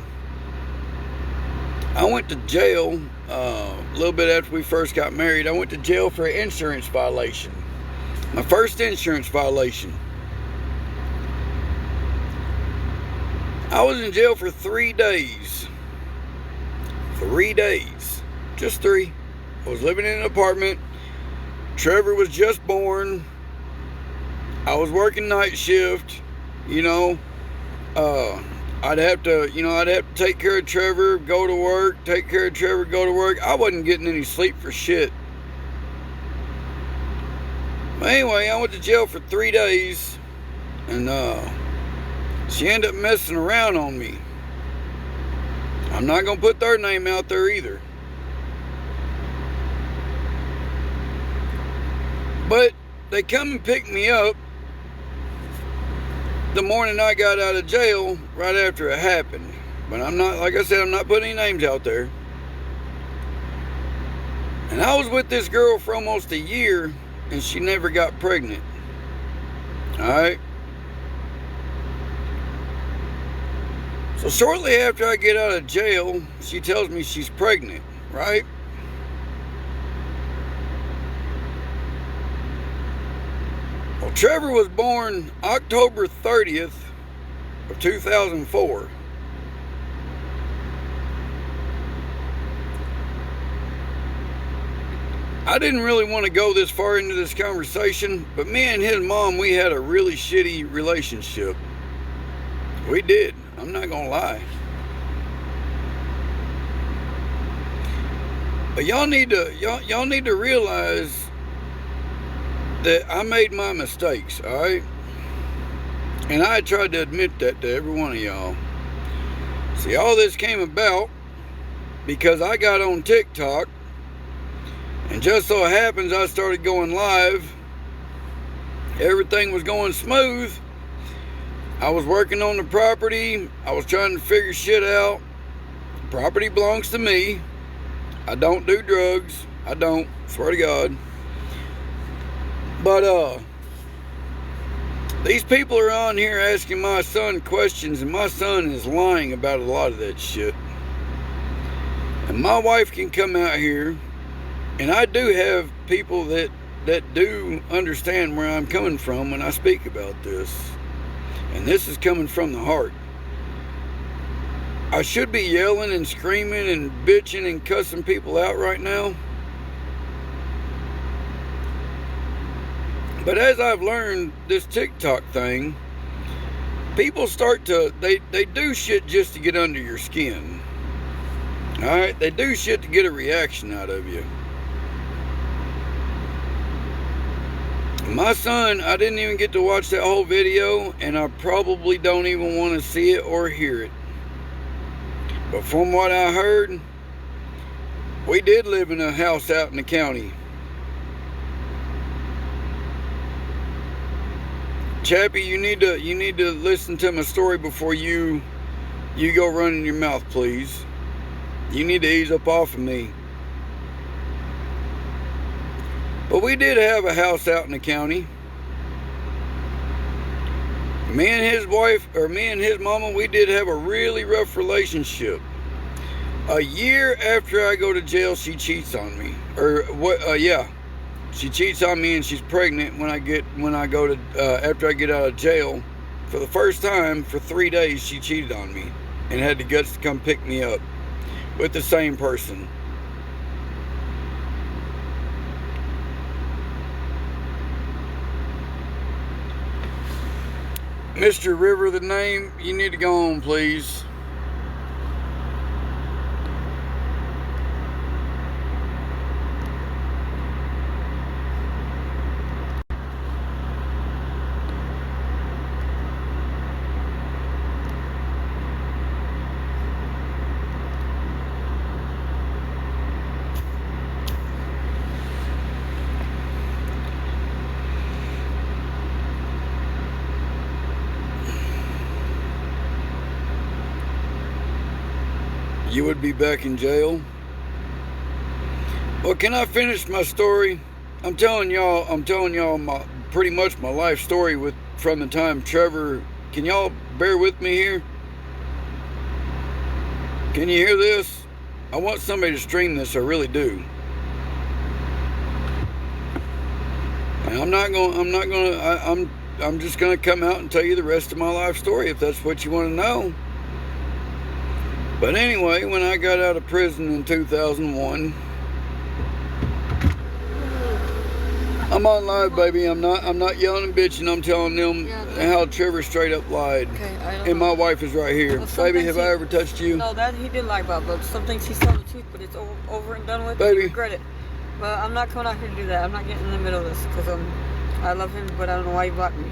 went to jail a little bit after we first got married. I went to jail for an insurance violation. My first insurance violation. I was in jail for 3 days. 3 days. Just 3. I was living in an apartment. Trevor was just born. I was working night shift. You know, I'd have to take care of Trevor, go to work, take care of Trevor, go to work. I wasn't getting any sleep for shit. But anyway, I went to jail for 3 days, and she ended up messing around on me. I'm not going to put their name out there either. But they come and picked me up the morning I got out of jail, right after it happened. But I'm not, like I said, I'm not putting any names out there. And I was with this girl for almost a year, and she never got pregnant. Alright? So shortly after I get out of jail, she tells me she's pregnant, right? Well, Trevor was born October 30th of 2004. I didn't really want to go this far into this conversation, but me and his mom, we had a really shitty relationship. We did. I'm not gonna lie. But y'all need to realize that I made my mistakes, all right? And I tried to admit that to every one of y'all. See, all this came about because I got on TikTok, and just so happens I started going live. Everything was going smooth. I was working on the property. I was trying to figure shit out. The property belongs to me. I don't do drugs. I don't, swear to God. But these people are on here asking my son questions, and my son is lying about a lot of that shit. And my wife can come out here, and I do have people that do understand where I'm coming from when I speak about this. And this is coming from the heart. I should be yelling and screaming and bitching and cussing people out right now. But as I've learned this TikTok thing, people start to, they do shit just to get under your skin. Alright? They do shit to get a reaction out of you. My son, I didn't even get to watch that whole video, and I probably don't even want to see it or hear it. But from what I heard, we did live in a house out in the county. Chappie, you need to listen to my story before you go running your mouth, please. You need to ease up off of me. But we did have a house out in the county. Me and his wife, or me and his mama, we did have a really rough relationship. A year after I go to jail, she cheats on me. Or what? Yeah, she cheats on me, and she's pregnant after I get out of jail. For the first time, for 3 days, she cheated on me, and had the guts to come pick me up with the same person. Mr. River, the name, you need to go on, please. You would be back in jail? Well, can I finish my story? I'm telling y'all pretty much my life story from the time Trevor. Can y'all bear with me here? Can you hear this? I want somebody to stream this, I really do. And I'm just gonna come out and tell you the rest of my life story if that's what you want to know. But anyway, when I got out of prison in 2001, I'm on live, baby. I'm not yelling and bitching. I'm telling them how Trevor straight up lied. Okay, and my wife is right here. Well, baby, have I ever touched you? No, that he did lie about, but some things he's telling the truth, but it's over and done with. Baby. I regret it. But I'm not coming out here to do that. I'm not getting in the middle of this because I love him, but I don't know why he blocked me.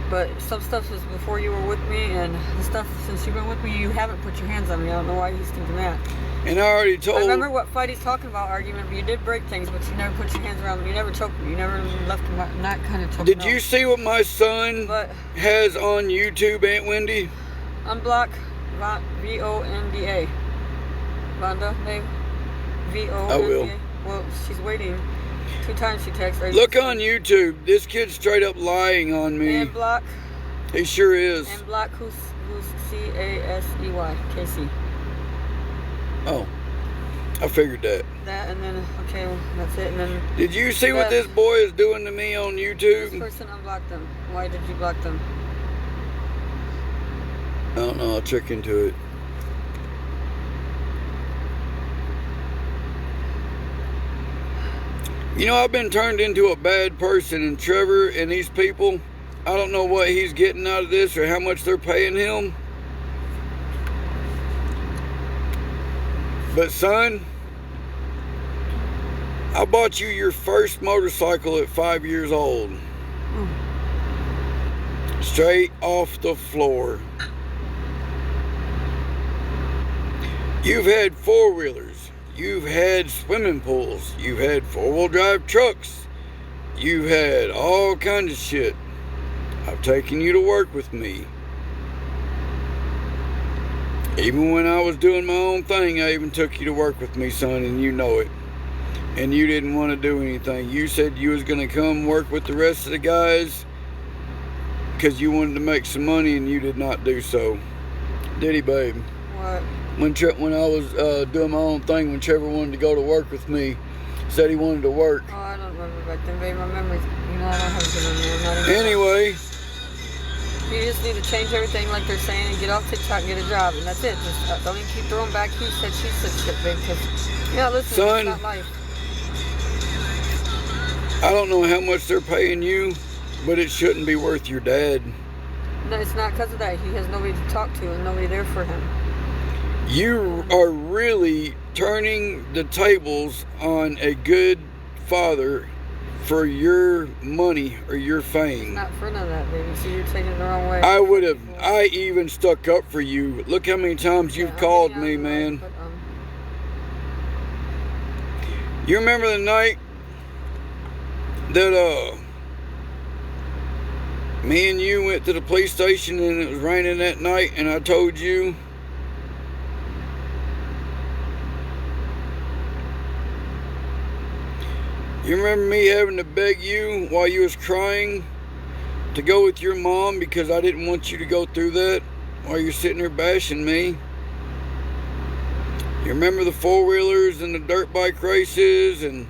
But some stuff is before you were with me, and the stuff since you've been with me, you haven't put your hands on me. I don't know why he's thinking that. And I already told. I remember what fight he's talking about, argument, but you did break things, but you never put your hands around me. You never choked me. You never left him not kind of choked. Did you see what my son has on YouTube, Aunt Wendy? Unblock Vonda. Vonda, babe. Vonda. I will. Well, she's waiting. 2 times she texted. Look on YouTube. This kid's straight up lying on me. And block. He sure is. And block who's Casey KC. Oh, I figured that. That and then okay, that's it. And then. Did you see what this boy is doing to me on YouTube? This person unblocked them. Why did you block them? I don't know. I'll check into it. You know, I've been turned into a bad person, and Trevor and these people, I don't know what he's getting out of this or how much they're paying him. But son, I bought you your first motorcycle at 5 years old. Straight off the floor. You've had four-wheelers. You've had swimming pools. You've had four-wheel drive trucks. You've had all kinds of shit. I've taken you to work with me. Even when I was doing my own thing, I even took you to work with me, son, and you know it. And you didn't want to do anything. You said you was going to come work with the rest of the guys because you wanted to make some money, and you did not do so. Did he, babe? What? When I was doing my own thing, when Trevor wanted to go to work with me, said he wanted to work. Oh, I don't remember back then, babe. My memory's, you know, I don't have good memory. Not anymore. Anyway. You just need to change everything like they're saying and get off TikTok and get a job, and that's it. Just don't even keep throwing back he said, she said shit, babe, because, yeah, listen, son, it's not life. I don't know how much they're paying you, but it shouldn't be worth your dad. No, it's not because of that. He has nobody to talk to and nobody there for him. You are really turning the tables on a good father for your money or your fame. It's not for none of that, baby. See, you're taking it the wrong way. I even stuck up for you. Look how many times you've called me, man. But, you remember the night that me and you went to the police station and it was raining that night, and I told you you remember me having to beg you while you was crying to go with your mom because I didn't want you to go through that while you're sitting there bashing me? You remember the four-wheelers and the dirt bike races, and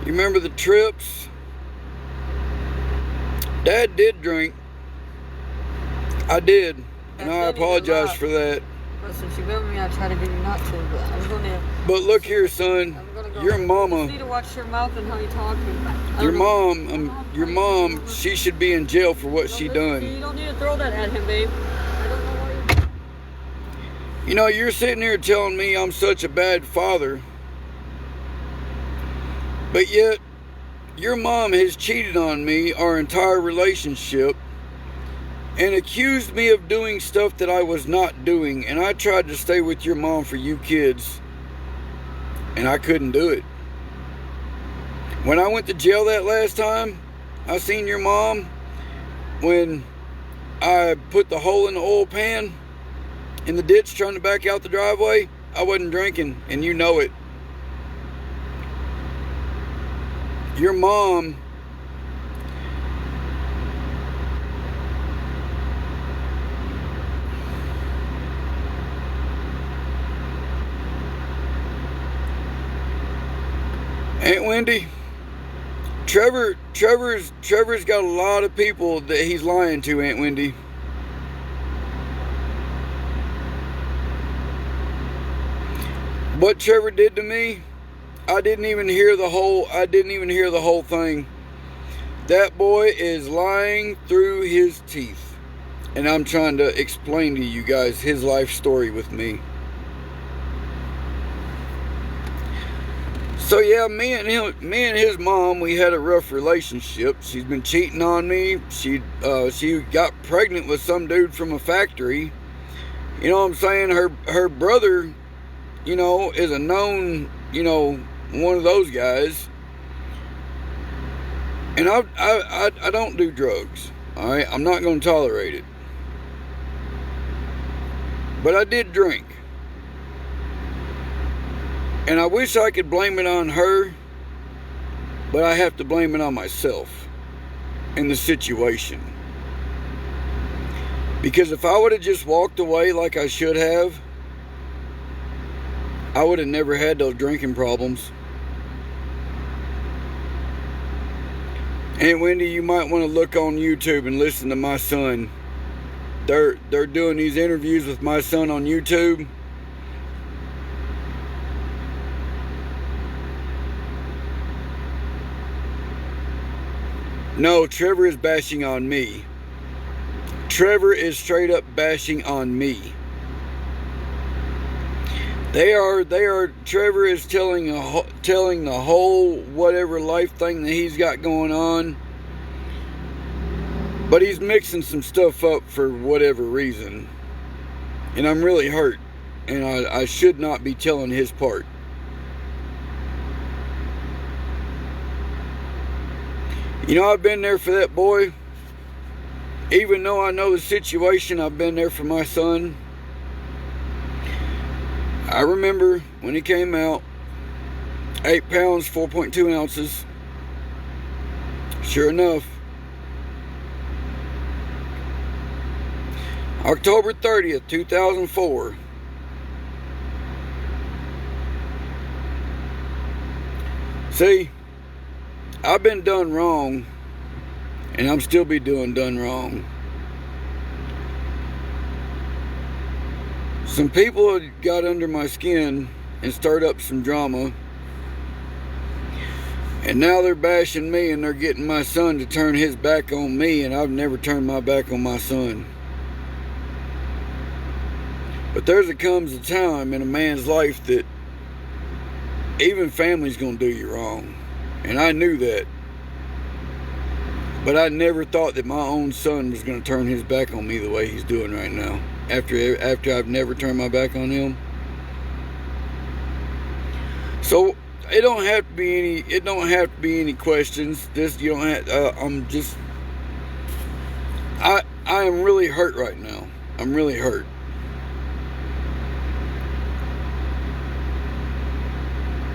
you remember the trips? Dad did drink. I did, and I apologize for that. But since you've been with me, I try to get you not to, but I'm going to... But look here, son, your mama... You need to watch your mouth and how you talk. Your mom, she should be in jail for what she done. You don't need to throw that at him, babe. I don't know why you... You know, you're sitting here telling me I'm such a bad father, but yet your mom has cheated on me our entire relationship and accused me of doing stuff that I was not doing, and I tried to stay with your mom for you kids, and I couldn't do it. When I went to jail that last time, I seen your mom when I put the hole in the oil pan in the ditch trying to back out the driveway. I wasn't drinking, and you know it. Your mom Aunt Wendy, Trevor's got a lot of people that he's lying to, Aunt Wendy. What Trevor did to me, I didn't even hear the whole thing. That boy is lying through his teeth. And I'm trying to explain to you guys his life story with me. So yeah, me and his mom, we had a rough relationship. She's been cheating on me. She got pregnant with some dude from a factory. You know what I'm saying? Her brother, you know, is a known, you know, one of those guys. And I don't do drugs. All right, I'm not going to tolerate it. But I did drink. And I wish I could blame it on her, but I have to blame it on myself in the situation. Because if I would have just walked away like I should have, I would have never had those drinking problems. Aunt Wendy, you might want to look on YouTube and listen to my son. They're doing these interviews with my son on YouTube. No, Trevor is bashing on me. Trevor is straight up bashing on me. Trevor is telling the whole whatever life thing that he's got going on. But he's mixing some stuff up for whatever reason. And I'm really hurt. And I should not be telling his part. You know, I've been there for that boy. Even though I know the situation, I've been there for my son. I remember when he came out, 8 pounds, 4.2 ounces. Sure enough, October 30th, 2004. See, I've been done wrong, and I'm still be doing done wrong. Some people had got under my skin and stirred up some drama. And now they're bashing me and they're getting my son to turn his back on me, and I've never turned my back on my son. But there comes a time in a man's life that even family's gonna do you wrong. And I knew that. But I never thought that my own son was gonna turn his back on me the way he's doing right now. After I've never turned my back on him. So it don't have to be any questions. You don't have I am really hurt right now. I'm really hurt.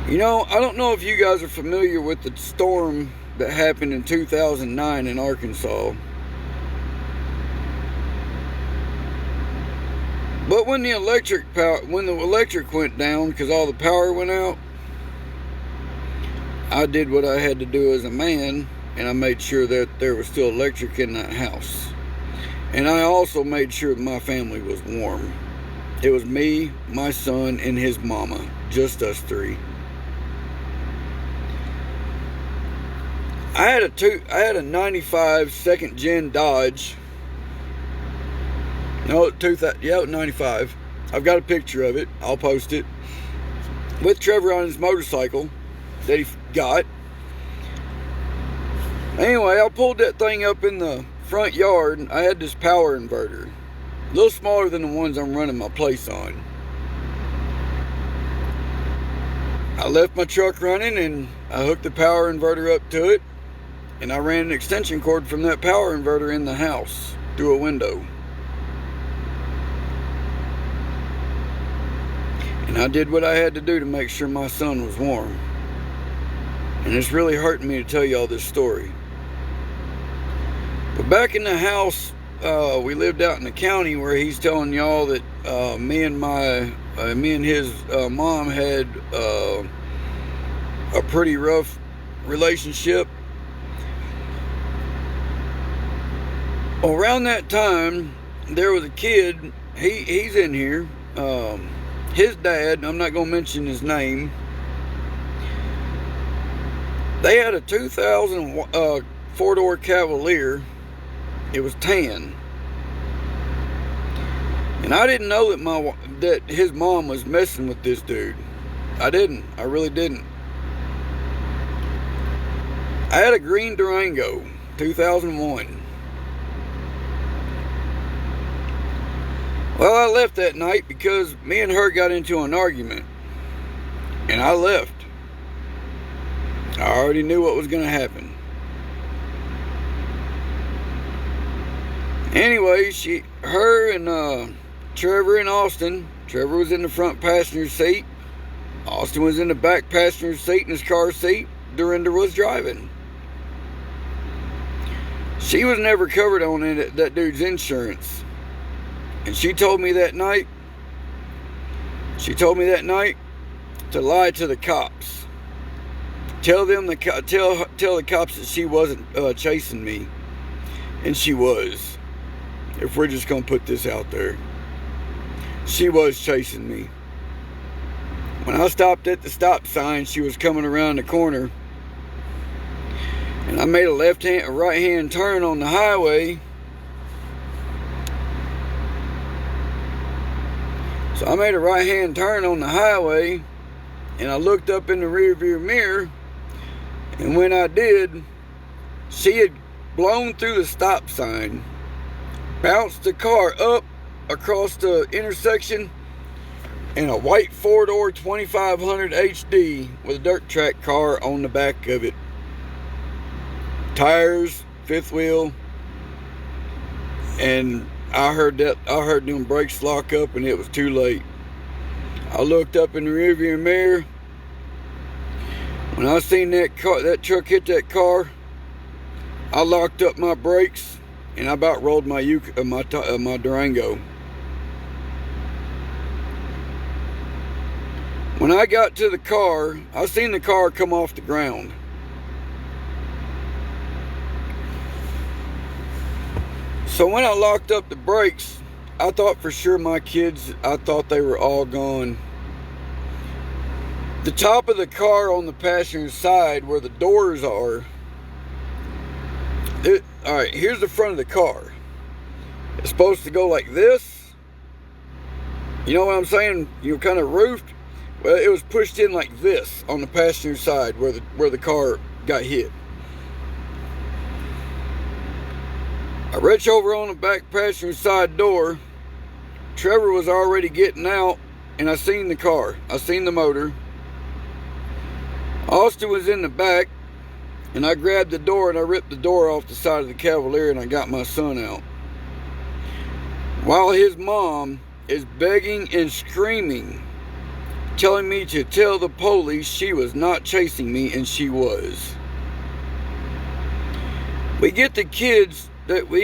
You know, I don't know if you guys are familiar with the storm that happened in 2009 in Arkansas. But when the electric went down because all the power went out, I did what I had to do as a man, and I made sure that there was still electric in that house. And I also made sure that my family was warm. It was me, my son, and his mama, just us three. I had a 95 second gen Dodge. No, 95. I've got a picture of it. I'll post it. With Trevor on his motorcycle that he got. Anyway, I pulled that thing up in the front yard. I had this power inverter. A little smaller than the ones I'm running my place on. I left my truck running and I hooked the power inverter up to it. And I ran an extension cord from that power inverter in the house through a window. And I did what I had to do to make sure my son was warm. And it's really hurting me to tell y'all this story. But back in the house, we lived out in the county where he's telling y'all that me and his mom had a pretty rough relationship. Around that time, there was a kid. He's in here. His dad, I'm not going to mention his name. They had a 2000 four-door Cavalier. It was tan. And I didn't know that his mom was messing with this dude. I didn't. I really didn't. I had a green Durango, 2001. Well, I left that night because me and her got into an argument. And I left. I already knew what was going to happen. Anyway, her and Trevor and Austin. Trevor was in the front passenger seat. Austin was in the back passenger seat in his car seat. Dorinda was driving. She was never covered on that dude's insurance. And she told me that night to lie to the cops. Tell the cops that she wasn't chasing me. And she was. If we're just going to put this out there. She was chasing me. When I stopped at the stop sign, she was coming around the corner. And I made a right-hand turn on the highway. So I made a right-hand turn on the highway, and I looked up in the rearview mirror, and when I did, she had blown through the stop sign, bounced the car up across the intersection, and a white four-door 2500 HD with a dirt track car on the back of it. Tires, fifth wheel, and I heard them brakes lock up, and it was too late. I looked up in the rearview mirror. When I seen that truck hit that car, I locked up my brakes, and I about rolled my Durango. When I got to the car, I seen the car come off the ground. So when I locked up the brakes, I thought for sure my kids, I thought they were all gone. The top of the car on the passenger side where the doors are, alright, here's the front of the car. It's supposed to go like this. You know what I'm saying? You know, kind of roofed. Well, it was pushed in like this on the passenger side where the car got hit. I reach over on the back passenger side door. Trevor was already getting out, and I seen the car. I seen the motor. Austin was in the back, and I grabbed the door and I ripped the door off the side of the Cavalier, and I got my son out. While his mom is begging and screaming, telling me to tell the police she was not chasing me, and she was. We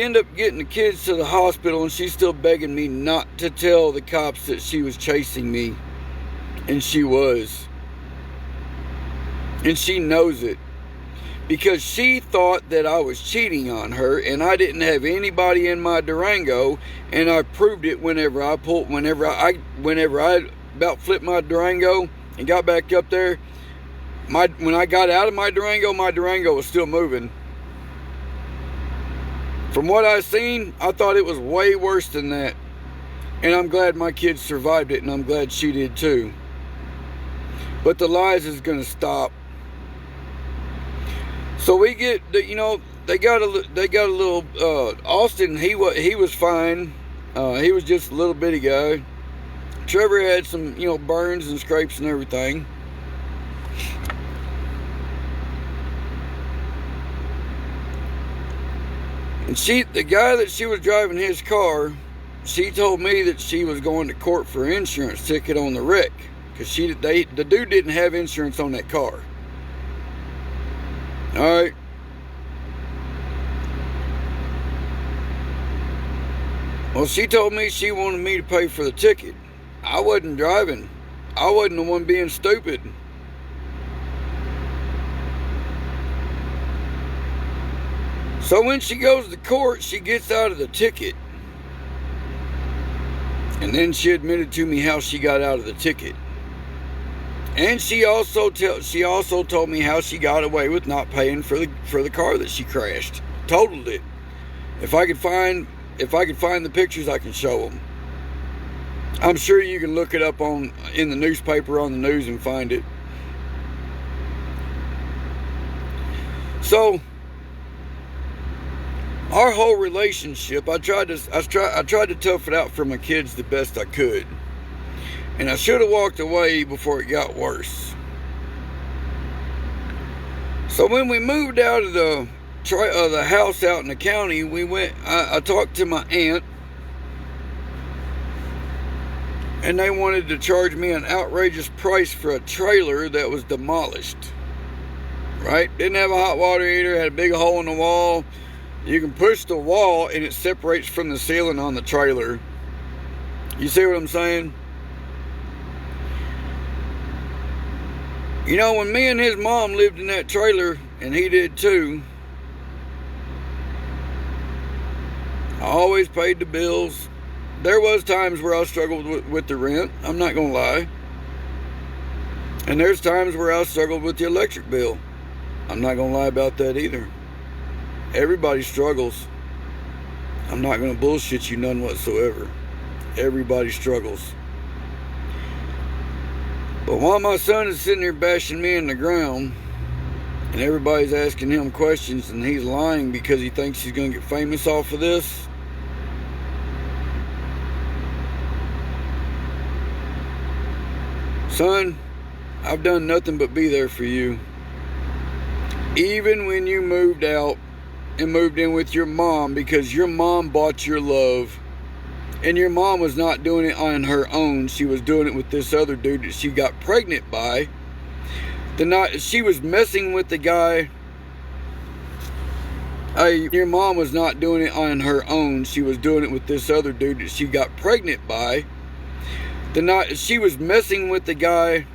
end up getting the kids to the hospital, and she's still begging me not to tell the cops that she was chasing me, and she was. And she knows it, because she thought that I was cheating on her, and I didn't have anybody in my Durango, and I proved it whenever I about flipped my Durango and got back up there. When I got out of my Durango was still moving. From what I seen, I thought it was way worse than that. And I'm glad my kids survived it, and I'm glad she did too. But the lies is gonna stop. So we get, they got a little, Austin, he was fine. He was just a little bitty guy. Trevor had some, burns and scrapes and everything. And the guy that she was driving his car, she told me that she was going to court for an insurance ticket on the wreck, because the dude didn't have insurance on that car. All right. Well, she told me she wanted me to pay for the ticket. I wasn't driving. I wasn't the one being stupid. So when she goes to court, she gets out of the ticket. And then she admitted to me how she got out of the ticket. And she also told me how she got away with not paying for the car that she crashed. Totaled it. If I could find the pictures, I can show them. I'm sure you can look it up in the newspaper, on the news, and find it. So our whole relationship, I tried to tough it out for my kids the best I could. And I should have walked away before it got worse. So when we moved out of the house out in the county, I talked to my aunt, and they wanted to charge me an outrageous price for a trailer that was demolished. Right? Didn't have a hot water heater, had a big hole in the wall. You can push the wall and it separates from the ceiling on the trailer. You see what I'm saying? When me and his mom lived in that trailer, and he did too, I always paid the bills. There was times where I struggled with the rent, I'm not gonna lie. And there's times where I struggled with the electric bill. I'm not going to lie about that either. Everybody struggles. I'm not going to bullshit you none whatsoever. Everybody struggles. But while my son is sitting here bashing me in the ground, and everybody's asking him questions, and he's lying because he thinks he's going to get famous off of this, son, I've done nothing but be there for you. Even when you moved out and moved in with your mom, because your mom bought your love, and your mom was not doing it on her own. She was doing it with this other dude that she got pregnant by. The night she was messing with the guy. Your mom was not doing it on her own. She was doing it with this other dude that she got pregnant by. The night she was messing with the guy.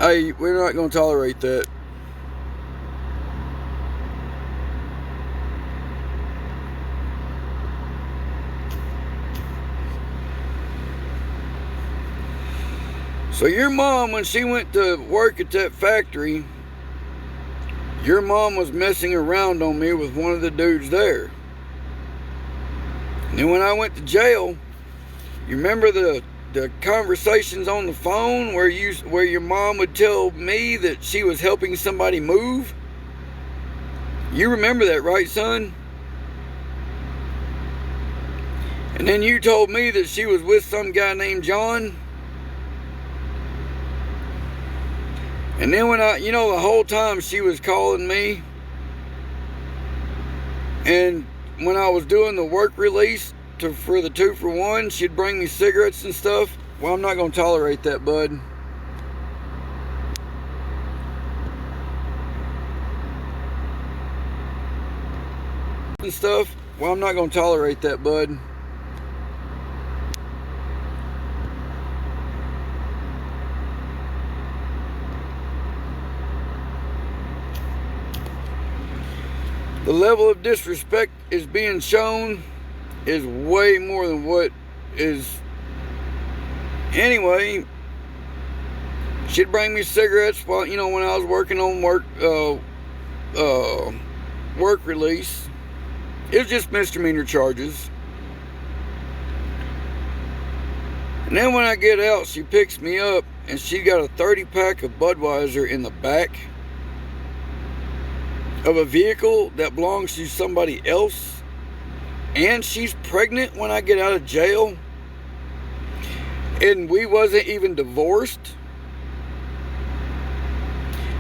We're not going to tolerate that. So your mom, when she went to work at that factory, your mom was messing around on me with one of the dudes there. And then when I went to jail, you remember the conversations on the phone where your mom would tell me that she was helping somebody move? You remember that, right, son? And then you told me that she was with some guy named John. And then when the whole time she was calling me, and when I was doing the work release for the 2-for-1, she'd bring me cigarettes and stuff. Well, I'm not going to tolerate that, bud. And stuff. Well, I'm not going to tolerate that, bud. The level of disrespect is being shown is way more than what is. Anyway, she'd bring me cigarettes while, when I was working on work release. It was just misdemeanor charges. And then when I get out, she picks me up, and she got a 30-pack of Budweiser in the back of a vehicle that belongs to somebody else, and she's pregnant when I get out of jail, and we wasn't even divorced.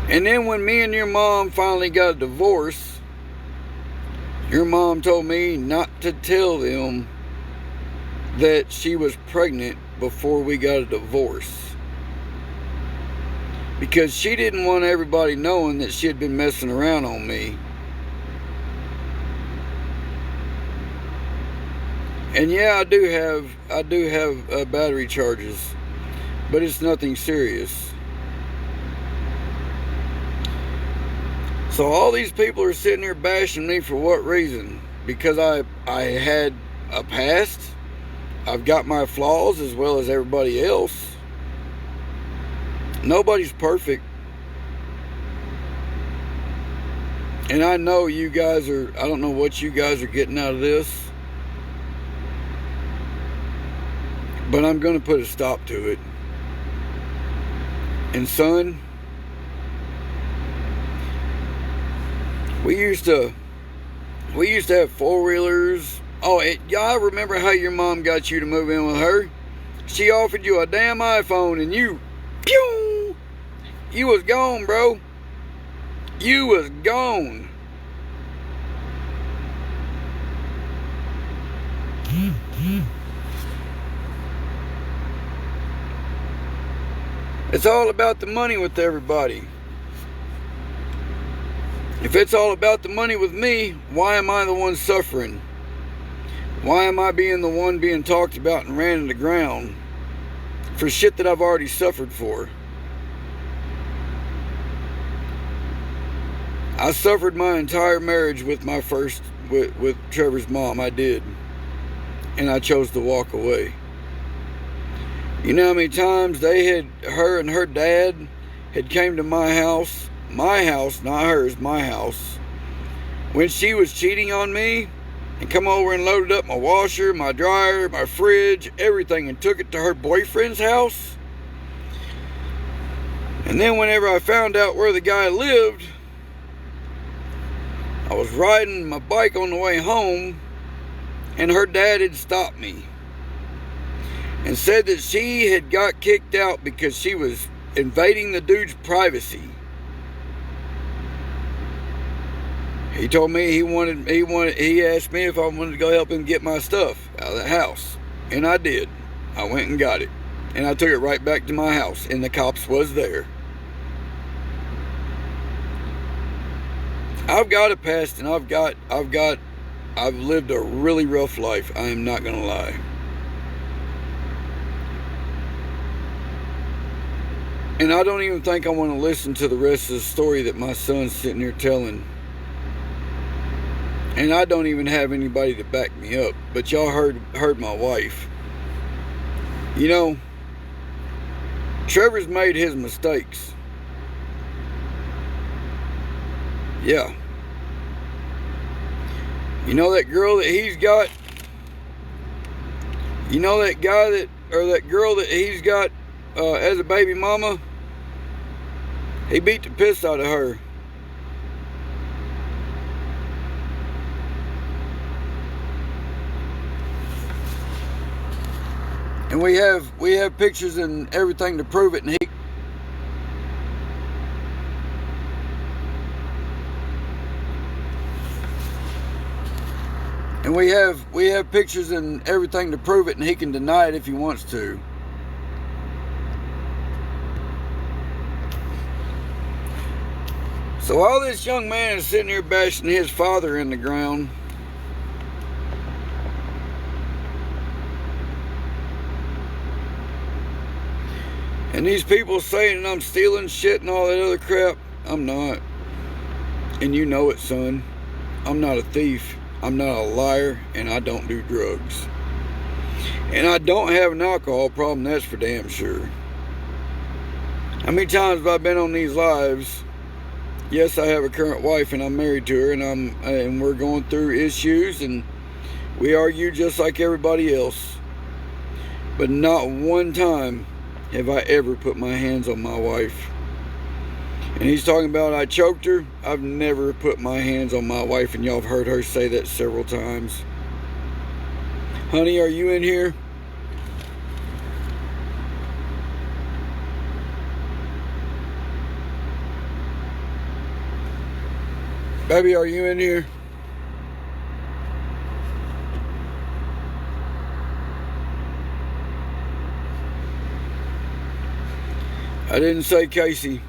And then when me and your mom finally got a divorce, your mom told me not to tell them that she was pregnant before we got a divorce, because she didn't want everybody knowing that she had been messing around on me. And yeah, I do have battery charges, but it's nothing serious. So all these people are sitting here bashing me for what reason? Because I had a past. I've got my flaws as well as everybody else. Nobody's perfect. And I know you guys I don't know what you guys are getting out of this, but I'm going to put a stop to it. And son, we used to have four-wheelers. Oh, y'all remember how your mom got you to move in with her? She offered you a damn iPhone, and you was gone, bro. You was gone. It's all about the money with everybody. If it's all about the money with me, why am I the one suffering? Why am I being the one being talked about and ran to the ground for shit that I've already suffered for? I suffered my entire marriage with with Trevor's mom. I did. And I chose to walk away. You know how many times her and her dad had came to my house, my house, not hers, my house, when she was cheating on me, and come over and loaded up my washer, my dryer, my fridge, everything, and took it to her boyfriend's house. And then whenever I found out where the guy lived, I was riding my bike on the way home, and her dad had stopped me and said that she had got kicked out because she was invading the dude's privacy. He told me he asked me if I wanted to go help him get my stuff out of the house. And I did. I went and got it. And I took it right back to my house, and the cops was there. I've got a past, and I've lived a really rough life. I am not gonna lie. And I don't even think I want to listen to the rest of the story that my son's sitting here telling. And I don't even have anybody to back me up. But y'all heard my wife. You know, Trevor's made his mistakes. Yeah. You know that girl that he's got? You know that guy that girl that he's got as a baby mama? He beat the piss out of her. And we have pictures and everything to prove it, and we have pictures and everything to prove it, and he can deny it if he wants to. So all this young man is sitting here bashing his father in the ground. And these people saying that I'm stealing shit and all that other crap. I'm not. And you know it, son. I'm not a thief. I'm not a liar. And I don't do drugs. And I don't have an alcohol problem. That's for damn sure. How many times have I been on these lives? Yes, I have a current wife and I'm married to her. And we're going through issues. And we argue just like everybody else. But not one time have I ever put my hands on my wife. And he's talking about I choked her. I've never put my hands on my wife, and y'all have heard her say that several times. Honey, are you in here? Baby, are you in here? I didn't say Casey.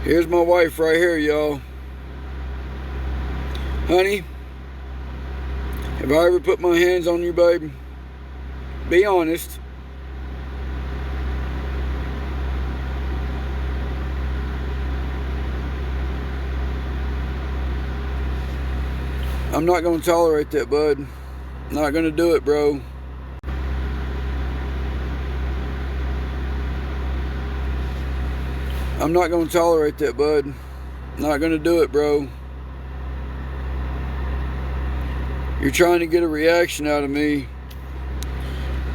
Here's my wife right here, y'all. Honey, have I ever put my hands on you, baby? Be honest. I'm not going to tolerate that, bud. Not going to do it, bro. I'm not going to tolerate that, bud. Not going to do it, bro. You're trying to get a reaction out of me.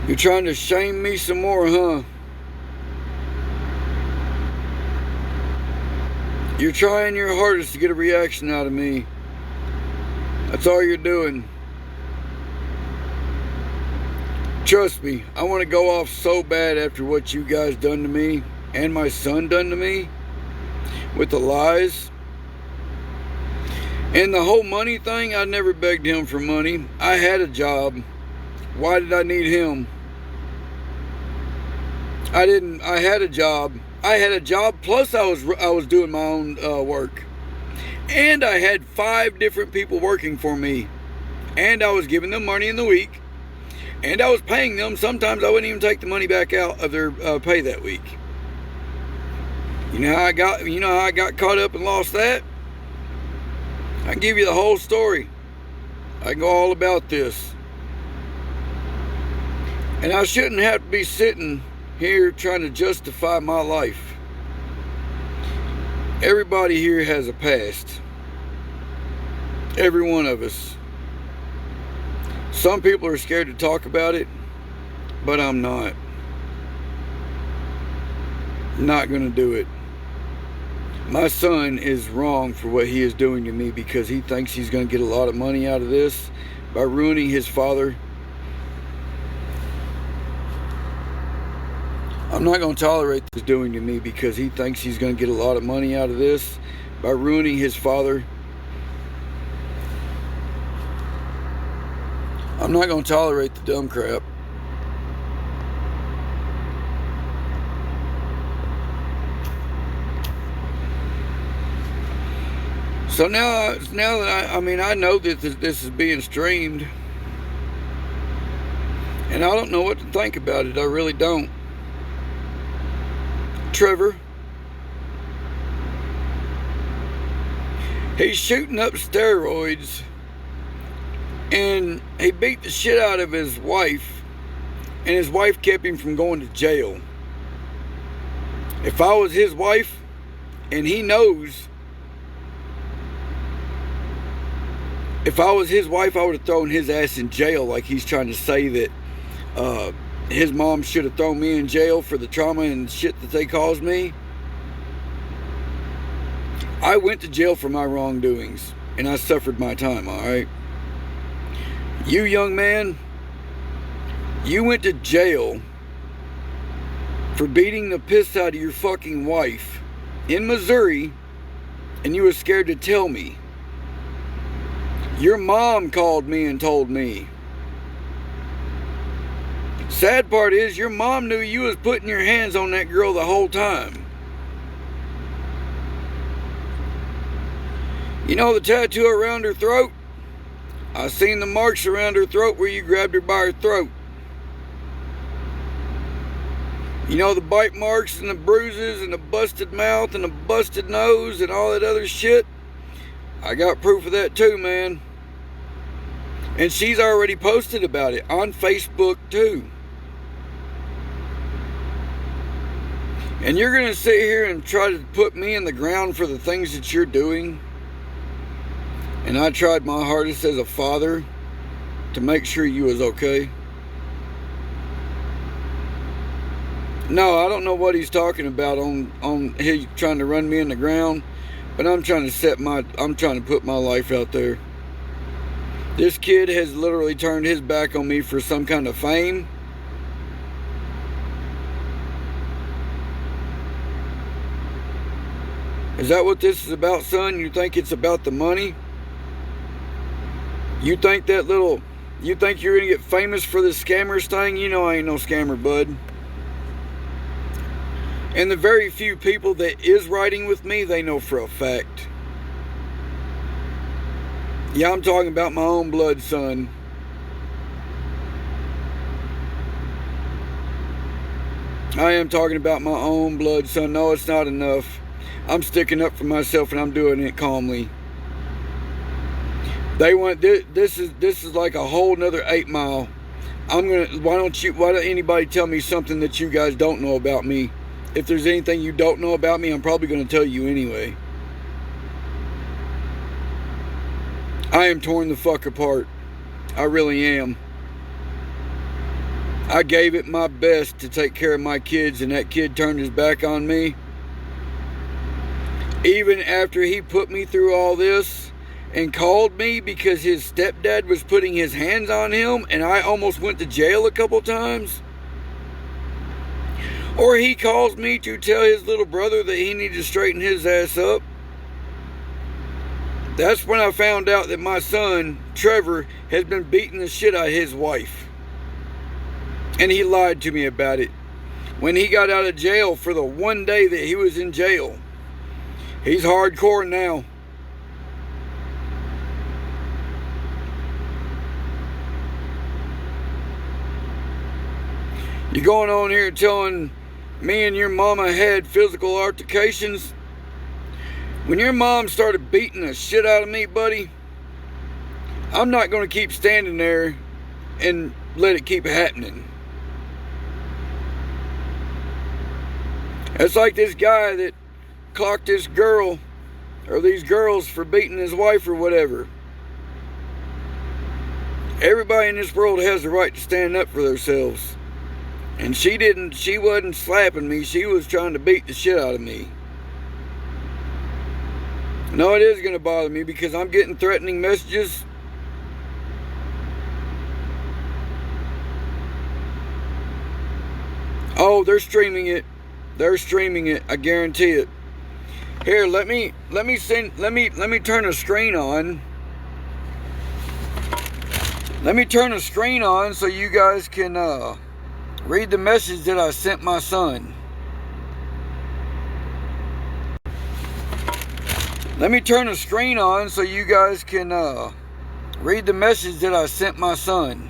You're trying to shame me some more, huh? You're trying your hardest to get a reaction out of me. That's all you're doing. Trust me, I want to go off so bad after what you guys done to me and my son done to me with the lies. And the whole money thing, I never begged him for money. I had a job. Why did I need him? I had a job. I had a job, plus I was doing my own work. And I had 5 different people working for me. And I was giving them money in the week. And I was paying them. Sometimes I wouldn't even take the money back out of their pay that week. You know how I got caught up and lost that? I can give you the whole story. I can go all about this. And I shouldn't have to be sitting here trying to justify my life. Everybody here has a past. Every one of us. Some people are scared to talk about it, but I'm not. Not gonna do it. My son is wrong for what he is doing to me because he thinks he's gonna get a lot of money out of this by ruining his father. I'm not gonna tolerate this doing to me because he thinks he's gonna get a lot of money out of this by ruining his father. I'm not gonna tolerate the dumb crap. So now that I know that this is being streamed, and I don't know what to think about it. I really don't. Trevor, he's shooting up steroids, and he beat the shit out of his wife, and his wife kept him from going to jail. If I was his wife, and he knows, if I was his wife, I would have thrown his ass in jail, like he's trying to say that his mom should have thrown me in jail for the trauma and shit that they caused me. I went to jail for my wrongdoings, and I suffered my time, alright? You, young man, you went to jail for beating the piss out of your fucking wife in Missouri, and you were scared to tell me. Your mom called me and told me. Sad part is, your mom knew you was putting your hands on that girl the whole time. You know the tattoo around her throat? I seen the marks around her throat where you grabbed her by her throat. You know the bite marks and the bruises and the busted mouth and the busted nose and all that other shit? I got proof of that too, man. And she's already posted about it on Facebook too. And you're going to sit here and try to put me in the ground for the things that you're doing? And I tried my hardest as a father to make sure you was okay. No, I don't know what he's talking about on he trying to run me in the ground, but I'm trying to put my life out there. This kid has literally turned his back on me for some kind of fame. Is that what this is about, son? You think it's about the money? You think you're gonna get famous for this scammers thing? You know I ain't no scammer, bud. And the very few people that is riding with me, they know for a fact. Yeah, I'm talking about my own blood, son. I am talking about my own blood, son. No, it's not enough. I'm sticking up for myself and I'm doing it calmly. They want this is like a whole nother 8 Mile. Why don't anybody tell me something that you guys don't know about me? If there's anything you don't know about me, I'm probably going to tell you anyway. I am torn the fuck apart. I really am. I gave it my best to take care of my kids, and that kid turned his back on me. Even after he put me through all this and called me because his stepdad was putting his hands on him and I almost went to jail a couple times. Or he calls me to tell his little brother that he needs to straighten his ass up. That's when I found out that my son, Trevor, has been beating the shit out of his wife. And he lied to me about it. When he got out of jail for the one day that he was in jail. He's hardcore now. You going on here telling me and your mama had physical altercations? When your mom started beating the shit out of me, buddy, I'm not going to keep standing there and let it keep happening. That's like this guy that clocked this girl, or these girls, for beating his wife or whatever. Everybody in this world has the right to stand up for themselves. And she wasn't slapping me, she was trying to beat the shit out of me. No, it is going to bother me because I'm getting threatening messages. Oh, they're streaming it. They're streaming it. I guarantee it. Here, let me turn a screen on. Let me turn a screen on so you guys can read the message that I sent my son. Let me turn a screen on so you guys can read the message that I sent my son.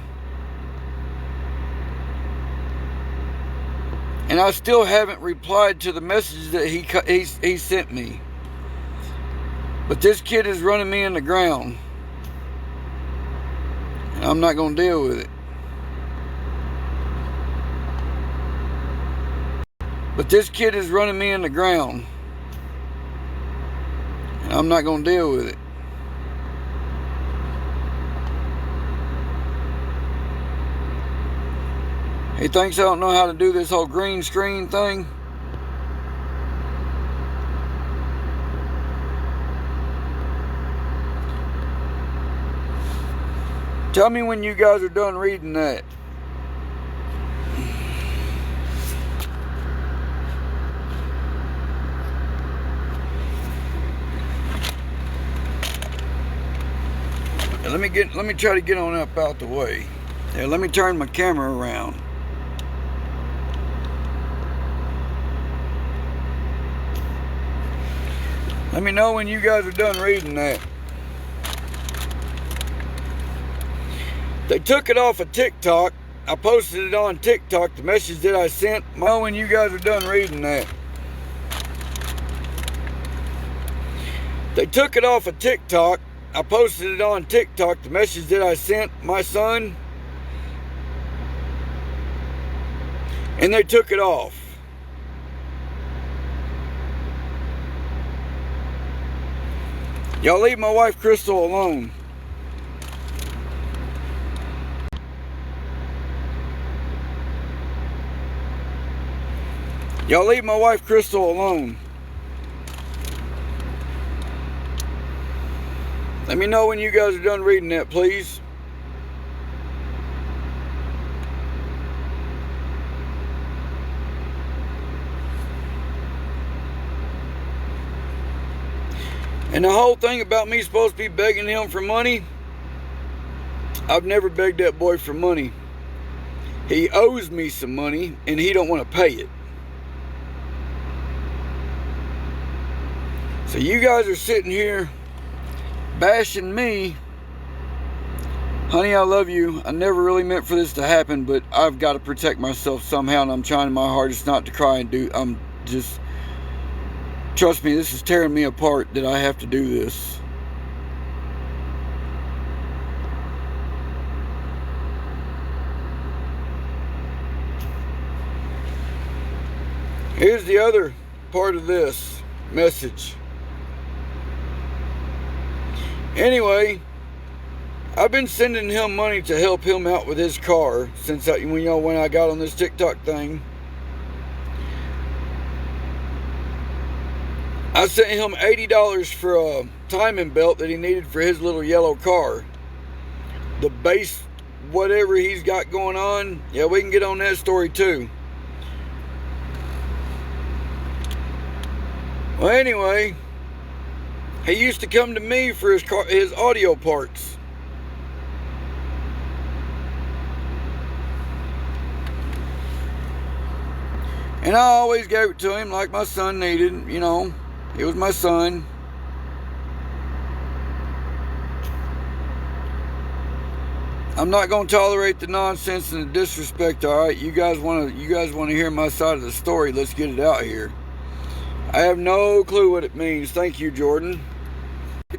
And I still haven't replied to the message that he sent me. But this kid is running me in the ground. And I'm not going to deal with it. But this kid is running me in the ground. And I'm not going to deal with it. He thinks I don't know how to do this whole green screen thing. Tell me when you guys are done reading that. Let me try to get on up out the way. Yeah, let me turn my camera around. Let me know when you guys are done reading that. They took it off of TikTok. I posted it on TikTok, the message that I sent. Know when you guys are done reading that. They took it off of TikTok. I posted it on TikTok, the message that I sent my son. And they took it off. Y'all leave my wife Crystal alone. Y'all leave my wife Crystal alone. Let me know when you guys are done reading that, please. And the whole thing about me supposed to be begging him for money, I've never begged that boy for money. He owes me some money and he don't want to pay it. So you guys are sitting here bashing me. Honey, I love you. I never really meant for this to happen, but I've got to protect myself somehow, and I'm trying my hardest not to cry and trust me, this is tearing me apart that I have to do this. Here's the other part of this message. Anyway, I've been sending him money to help him out with his car since when I got on this TikTok thing. I sent him $80 for a timing belt that he needed for his little yellow car. The base, whatever he's got going on, yeah, we can get on that story too. Well, anyway, he used to come to me for his audio parts. And I always gave it to him like my son needed, you know. He was my son. I'm not going to tolerate the nonsense and the disrespect, all right? You guys want to hear my side of the story, let's get it out here. I have no clue what it means. Thank you, Jordan.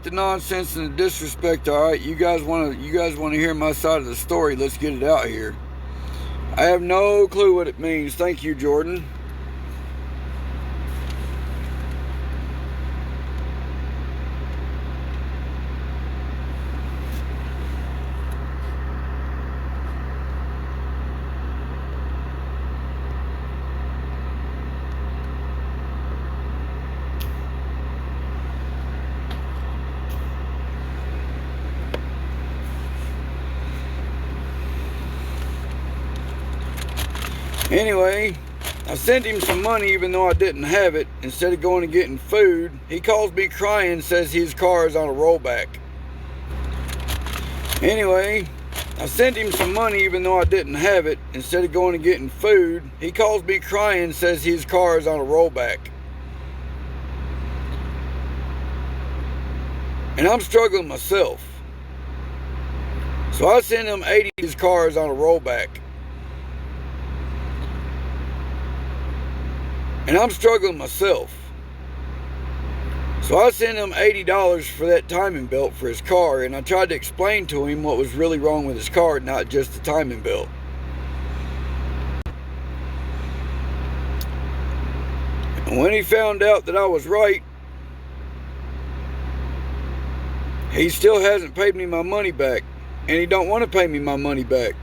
The nonsense and the disrespect, all right? You guys want to hear my side of the story, let's get it out here. I have no clue what it means. Thank you, Jordan. Anyway, I sent him some money even though I didn't have it. Instead of going and getting food, he calls me crying and says his car is on a rollback. Anyway, I sent him some money even though I didn't have it. Instead of going and getting food, he calls me crying and says his car is on a rollback. And I'm struggling myself. So I sent him 80 of his cars on a rollback. And I'm struggling myself. So I sent him $80 for that timing belt for his car, and I tried to explain to him what was really wrong with his car, not just the timing belt. And when he found out that I was right, he still hasn't paid me my money back, and he don't want to pay me my money back.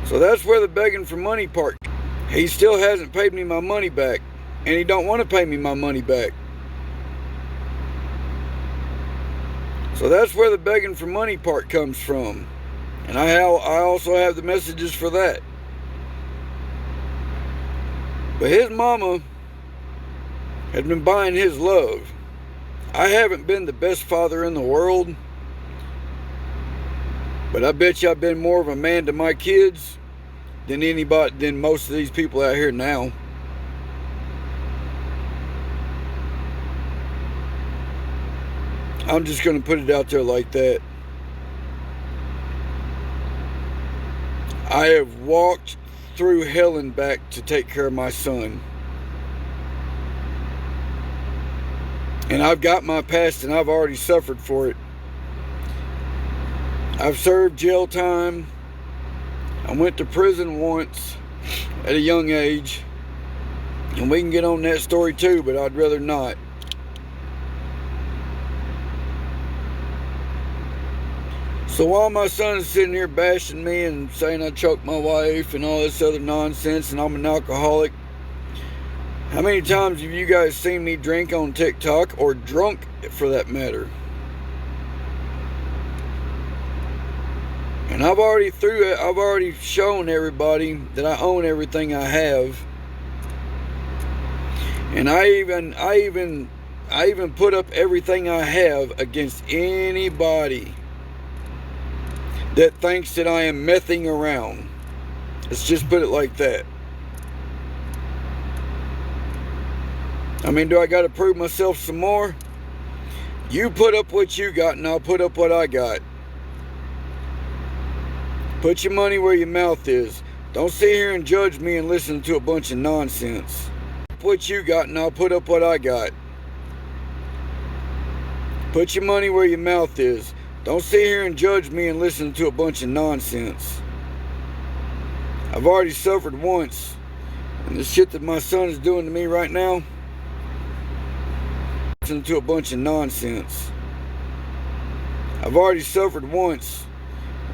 So that's where the begging for money part. He still hasn't paid me my money back, and he don't want to pay me my money back. So that's where the begging for money part comes from. And I also have the messages for that. But his mama had been buying his love. I haven't been the best father in the world, but I bet you I've been more of a man to my kids than most of these people out here now. I'm just going to put it out there like that. I have walked through hell and back to take care of my son. And I've got my past and I've already suffered for it. I've served jail time. I went to prison once at a young age. And we can get on that story too, but I'd rather not. So while my son is sitting here bashing me and saying I choked my wife and all this other nonsense and I'm an alcoholic, how many times have you guys seen me drink on TikTok, or drunk for that matter? And I've already shown everybody that I own everything I have. And I even put up everything I have against anybody that thinks that I am messing around. Let's just put it like that. I mean, do I got to prove myself some more? You put up what you got and I'll put up what I got. Put your money where your mouth is. Don't sit here and judge me and listen to a bunch of nonsense. What you got and I'll put up what I got. Put your money where your mouth is. Don't sit here and judge me and listen to a bunch of nonsense. I've already suffered once. And the shit that my son is doing to me right now, listen to a bunch of nonsense. I've already suffered once.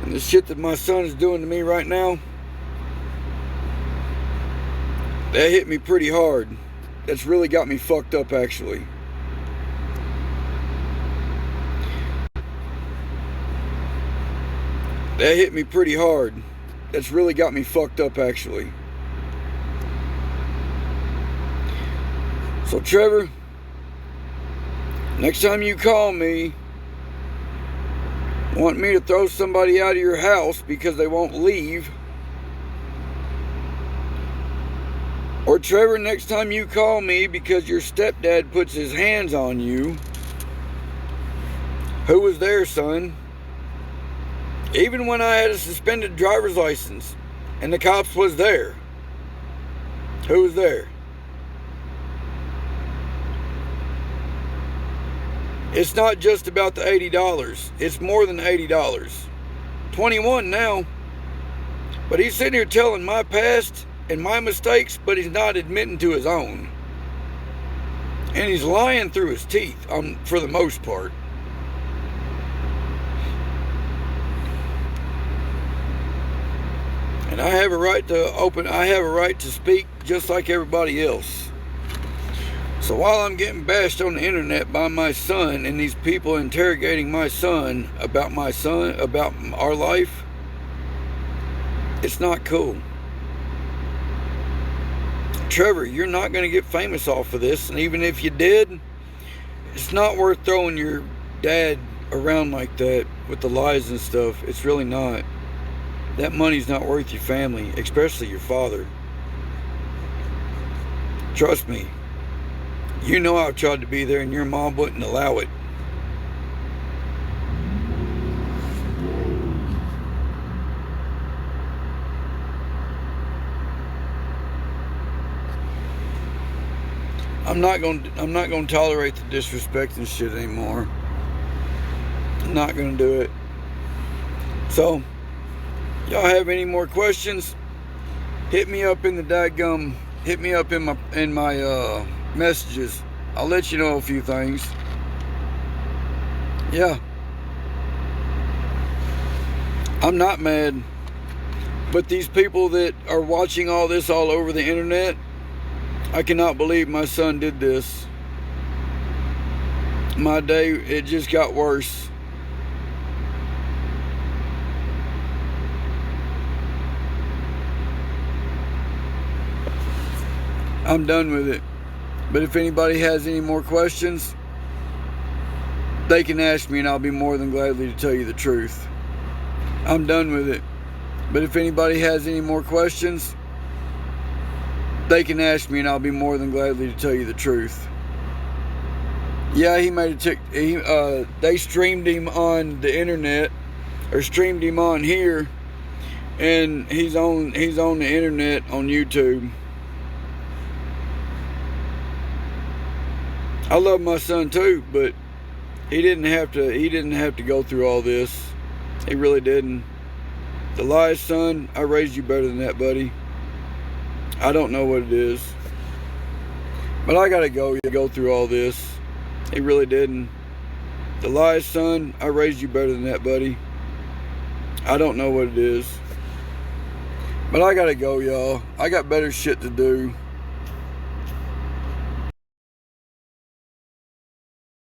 And the shit that my son is doing to me right now, that hit me pretty hard. That's really got me fucked up, actually. That hit me pretty hard. That's really got me fucked up, actually. So, Trevor, next time you call me, want me to throw somebody out of your house because they won't leave, or Trevor, next time you call me because your stepdad puts his hands on you, who was there, son? Even when I had a suspended driver's license and the cops was there, who was there? It's not just about the $80. It's more than $80. 21 now. But he's sitting here telling my past and my mistakes, but he's not admitting to his own. And he's lying through his teeth, for the most part. And I have a right to speak just like everybody else. So while I'm getting bashed on the internet by my son and these people interrogating my son about our life, It's not cool. Trevor, you're not going to get famous off of this, and even if you did, it's not worth throwing your dad around like that with the lies and stuff. It's really not. That money's not worth your family, especially your father. Trust me. You know I've tried to be there and your mom wouldn't allow it. I'm not gonna tolerate the disrespect and shit anymore. I'm not gonna do it. So, y'all have any more questions? Hit me up in the dadgum. Hit me up in my messages. I'll let you know a few things. Yeah. I'm not mad. But these people that are watching all this all over the internet, I cannot believe my son did this. My day, it just got worse. I'm done with it. But if anybody has any more questions, they can ask me and I'll be more than gladly to tell you the truth. I'm done with it. But if anybody has any more questions, they can ask me and I'll be more than gladly to tell you the truth. Yeah, he made a they streamed him on the internet, or streamed him on here, and he's on the internet on YouTube. I love my son too, but he didn't have to go through all this. He really didn't. The lies, son, I raised you better than that, buddy. I don't know what it is, but I gotta go through all this. He really didn't. The lies, son, I raised you better than that, buddy. I don't know what it is, but I gotta go, y'all. I got better shit to do.